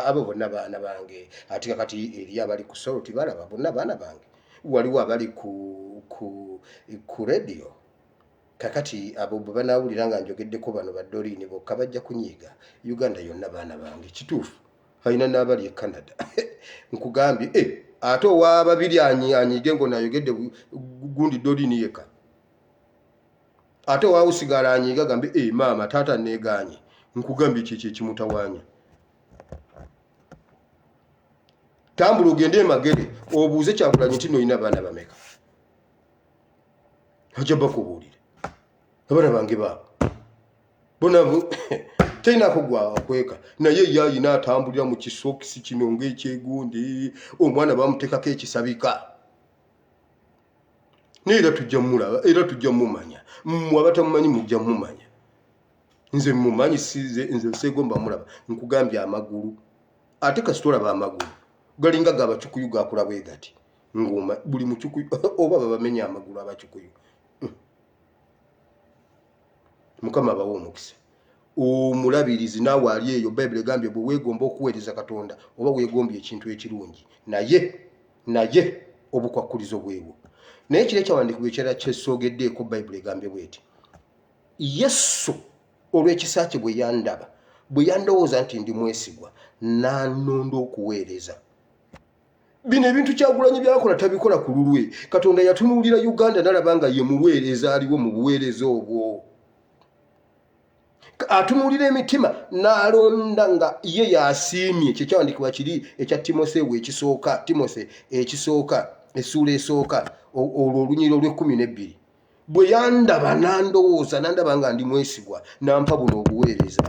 Abo bonna baana bange. Ati kakati eri abali ku solo tibalaba bonna baana bange. Waliwo abali ku radio kakati abo bwe banaawulira nga njogeddeko bano badolini bokka bajja kunyiiga. Uganda yonna baana bange kituufu alina n'abali e Canada. Nkugambye ate owa babiri anyiige ngo nayogedde gundi dolini yeka ate waawe usigala anyiiga gambe maama taata neeganye. Nkugambye kye kimutawaanya. Tambula ogende emagere obuuze Kyagulanyi nti noyina baana bameka ajja bakubuulire abaana bange baabo bona tayinako gwakweka naye yayina atambulira mu kisokisi kino ng'ekyegundi omwana bamuteekako ekisabika. Naye era tujja mulaba era tujja mumanya mmwe abatamumanyi mujja mumanya. Nze mumanyi nze Sseegomba mulaba. Nkugambye amagulu ate kasitolaba amagulu galinga g'Abakyukuyu gakula bwe gati ngoma buli Mukyukuyu oba babamenya amagulu Abakyukuyu. Mukama abawe omukisa. Omulabirizi naawe ali eyo Bayibuli egambye bwe weegomba okuweereza Katonda oba weegombye ekintu ekirungi naye obukwakkulizo bwewo. Naye kiri ekyawandiikibwa ekirala kyessoogeddeeko Bayibuli egambye bweti Yesu olw'ekisa kye bwe yandaba bwe yandowooza nti ndi mwesigwa n'annonda okuweereza. Bino ebintu Kyagulanyi byakola tabikola ku lulwe. Katonda yatunuulira Uganda n'alaba nga ye muweereza aliwo mu buweereza obwo. Atunuulira emitima n'alonda nga ye yasiimye. Kye kyawandiikibwa kiri ekya Timoseewo ekisooka essuula esooka olwo olunyiriro lw'12. Bwe yandaba n'andowooza n'andaba nga ndi mwesigwa n'ampa buno obuweereza.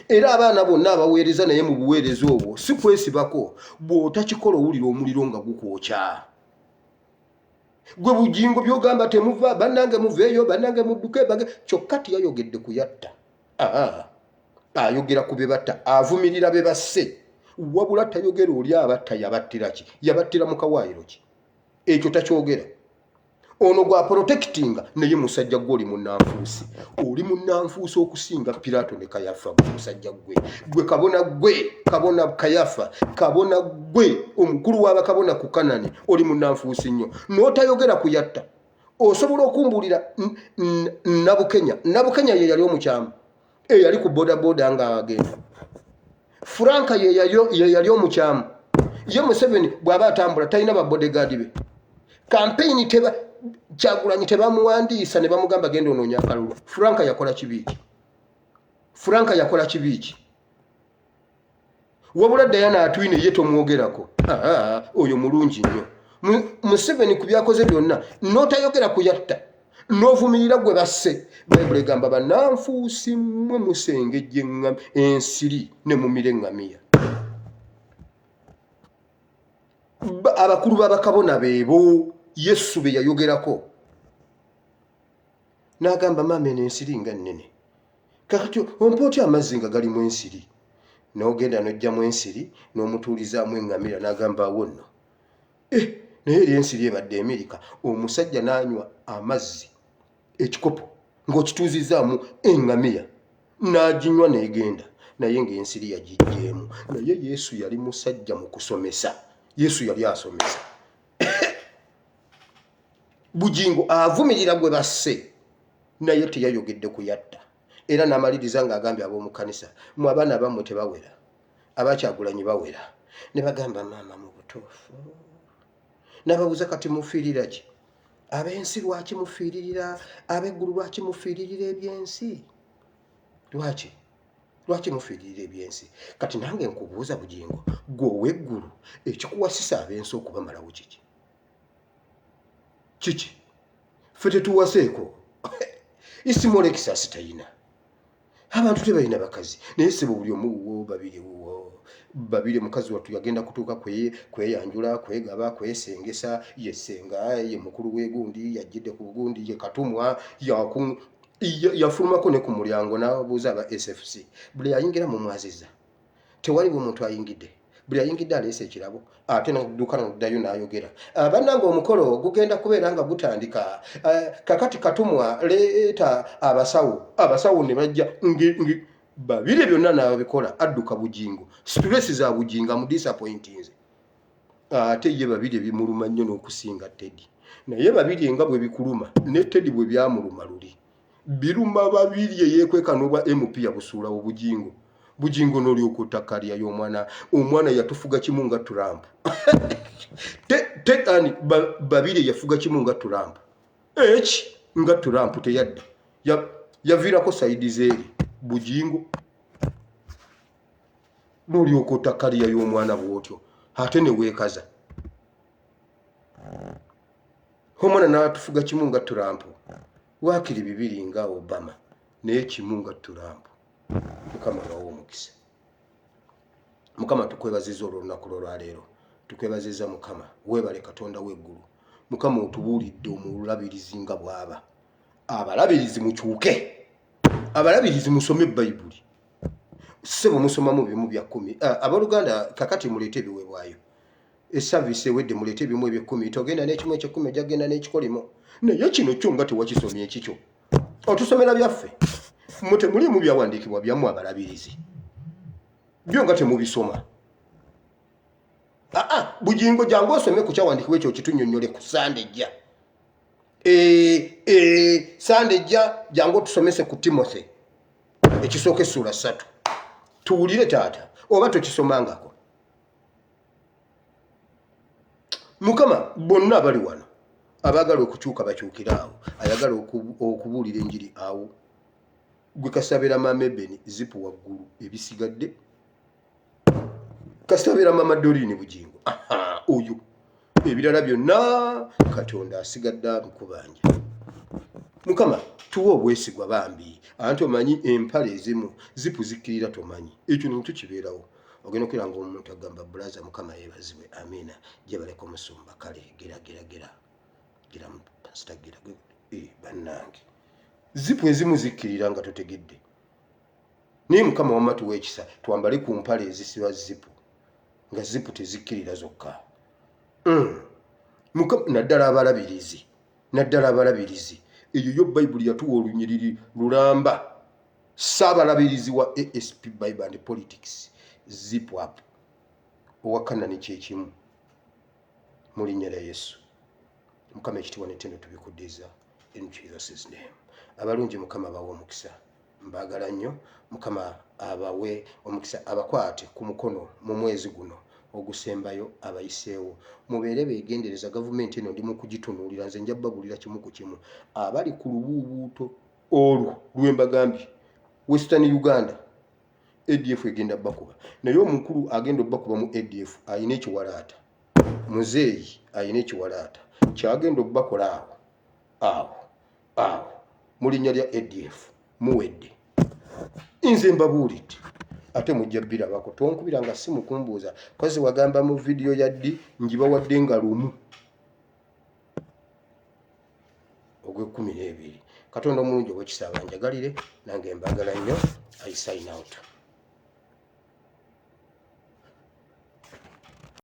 Era abaana bonna abaweereza naye mu buweereza obwo si kwesibako. Bw'otakikola owulira omuliro nga gukwokya. Gwe bugingo byogamba temuva bannange muveeyo bannange mudduke kyokka tiyayogedde kuyatta. Ayogera ku be batta avumirira be basse wabula tayogera oli abatta yabattira ki yabattira mu kawaayiro ki ekyo takyogera. Ono gwa protectinga naye musajja gwe oli munnanfuusi. Oli munnanfuusi okusinga Piraato ne Kayafa gwe musajja gwe kabona Kayafa kabona gwe omukulu w'abakabona ku Kanani oli munnanfuusi nnyo n'otayogera kuyatta. Osobola okumbuulira Nabukenya ye yali omukyama eyali ku bodaboda nga agenda. Franka ye yali omukyama. Ye Museveni bw'aba atambula talina ba bodyguard be. Campaign Kyagulanyi tebamuwandiisa ne bamugamba genda onoonya akalulu. Franka yakola kibiiki. Wabula Diana Atwine ye tomwogerako. Oyo mulungi nnyo. Museveni ku byakoze byonna n'otayogera kuyatta n'ovumirira gwe basse. Bayibuli egamba bannanfuusi mmwe musengejja ensiri ne mumira eŋŋamiya. Abakulu b'abakabona beebo Yesu be yayogerako n'agamba maama eno ensiri nga nnene kakati ompa otya amazzi nga galimu ensiri n'ogenda n'ojjamu ensiri n'omutuulizaamu eŋŋamira n'agamba awo nno naye eri ensiri ebadde emirika. Omusajja n'anywa amazzi ekikopo ng'okituuzizaamu eŋŋamiya n'aginywa n'egenda naye ng'ensiri yagijjeemu. Naye Yesu yali musajja mu kusomesa. Yesu yali asomesa. Bugingo avumirira gwe basse naye teyayogedde kuyatta. Era n'amaliriza ng'agambye ab'omu kkanisa mu abaana bammwe tebawera, abakyagulanyi bawera. Ne bagamba maama mu butuufu. N'ababuuza kati mufiirira ki? Ab'ensi lwaki mufiiririra? Ab'eggulu lwaki mufiiririra ebyensi? Lwaki mufiiririra ebyensi? Kati nange nkubuuza Bugingo, gwe ow'eggulu ekikuwasisa ab'ensi okubamalawo kiki? Kiki? Ffe tetuwaseeko. Isimola ekisasi tayina. Abantu tebalina bakazi. Naye sebo buli omu wuwo babiri mukazi wattu yagenda kutuuka kweyanjula, kwegaba, kwesengesa, yesenga, ye mukulu w'egundi, yajjidde ku bugundi, ye katumwa, yafulumako ne ku mulyango n'abuuza aba SFC. Buli ayingira mu mwaziza. Tewali omuntu ayingidde. Buli ayingidde aleese ekirabo. Ate n'adduka n'oddayo n'ayogera. Bannange omukolo gugenda kubeera nga gutandika. Kakati katumwa leeta abasawo ne bajja babiri byonna n'ababikola adduka Bugingo. Stress za Bugingo amudisappointinze. Ate ye babiri bimuluma nnyo n'okusinga Teddy. Naye babiri nga bwe bikuluma ne Teddy bwe byamuluma luli. Biruma babiri yeekweka n'obwa MP yabusuulawo Bugingo. Bugingo n'olyoka ottakalya y'omwana yatufuga kimu nga Trump. Tekani babiri yafuga kimu nga Trump. Nga Trump teyadda. Yaviirako sayidi zeeri Bugingo. N'olyoka ottakalya y'omwana bw'otyo. Ate ne weekaza. Omwana n'atufuga kimu nga Trump. Waakiri bibiri nga Obama. Naye kimu nga Trump. Mukama wawo omukisa. Mukama tukwebaziza olunaku lwaleero. Tukwebaziza Mukama. Weebale Katonda w'eggulu. Mukama otubuulidde omulabirizi nga bw'aba. Abalabirizi mukyuke. Abalabirizi musome Bayibuli. Sebo musomamu bimu bya 10. Abaluganda kakati muleete ebiweebwayo. Esavisi ewedde muleete ebimu ebye10. Togenda n'ekimu ekye10 gyagenda n'ekikolimo. Naye kino kyo nga tewakisomye ekikyo. Otusomera byaffe. Mute mulimu byawandiikibwa byamu abalabirizi. Byo nga temubisoma. Bugingo jangu osome ku kyawandiikibwa ekyo kitunnyonnyole ku Sande ejja. Sande ejja jangu tusomese ku Timothy. Ekisooka essula 3. Tuwulire taata oba tokisomangako. Mukama bonna abali wano abaagala okukyuka bakyukira awo, ayagala okubuulira enjiri awo. Gwe kasabira maama Ebeni zipu waggulu ebisigadde. Kasabira maama Dorine Bugingo. Oyo ebirala byonna Katonda asigadde abikubanja. Mukama tuwa obwesigwa bambi. Anti omanyi empale ezimu zipu zikkirira tomanyi. Ekyo nintu kibeerawo. Ogenda okwiranga omuntu agamba bulaza Mukama yeebazibwe. Amiina. Gye baleka omusumba kale gera. Gira mu pastor gira. Bannange. Zipu ezimu zikkirira nga totegedde. Naye Mukama wamma tuwa ekisa twambale ku mpale ezisiba zipu nga zipu tezikkirira zokka. Naddala abalabirizi. Eyo yo Bayibuli yatuwa olunyiriri lulamba. Saabalabirizi wa ASP Bible and Politics. Zip up. Owakana ne kyekimu. Mu linnya lya Yesu. Mukama ekitiibwa n'ettendo tubikuddiza. In Jesus' name. Abalungi Mukama bawe omukisa. Mbagala nnyo. Mukama abawe omukisa abakwate ku mukono mu mwezi guno ogusembayo abayiseewo. Mubeere beegendereza gavumenti eno ndi mu kugitunuulira nze nja babulira kimu ku kimu. Abali ku lubuubuuto olwo lwembagambye Western Uganda ADF egenda bakuba. Naye omukulu agenda bakuba mu ADF ayina ekiwalaata. muzeeyi ayina ekiwalaata kyagenda okubakola awo mu linnya lya ADF muwedde. Nze mbabuulidde ate mujja birabako. Tonkubira nga si mukumbuuza kozi wagamba mu vidiyo ya ddi njibawadde nga lumu ogw'ekkumi n'ebiri. Katonda omulungi ow'ekisa abanjagalire, nange mbagala nnyo. I sign out.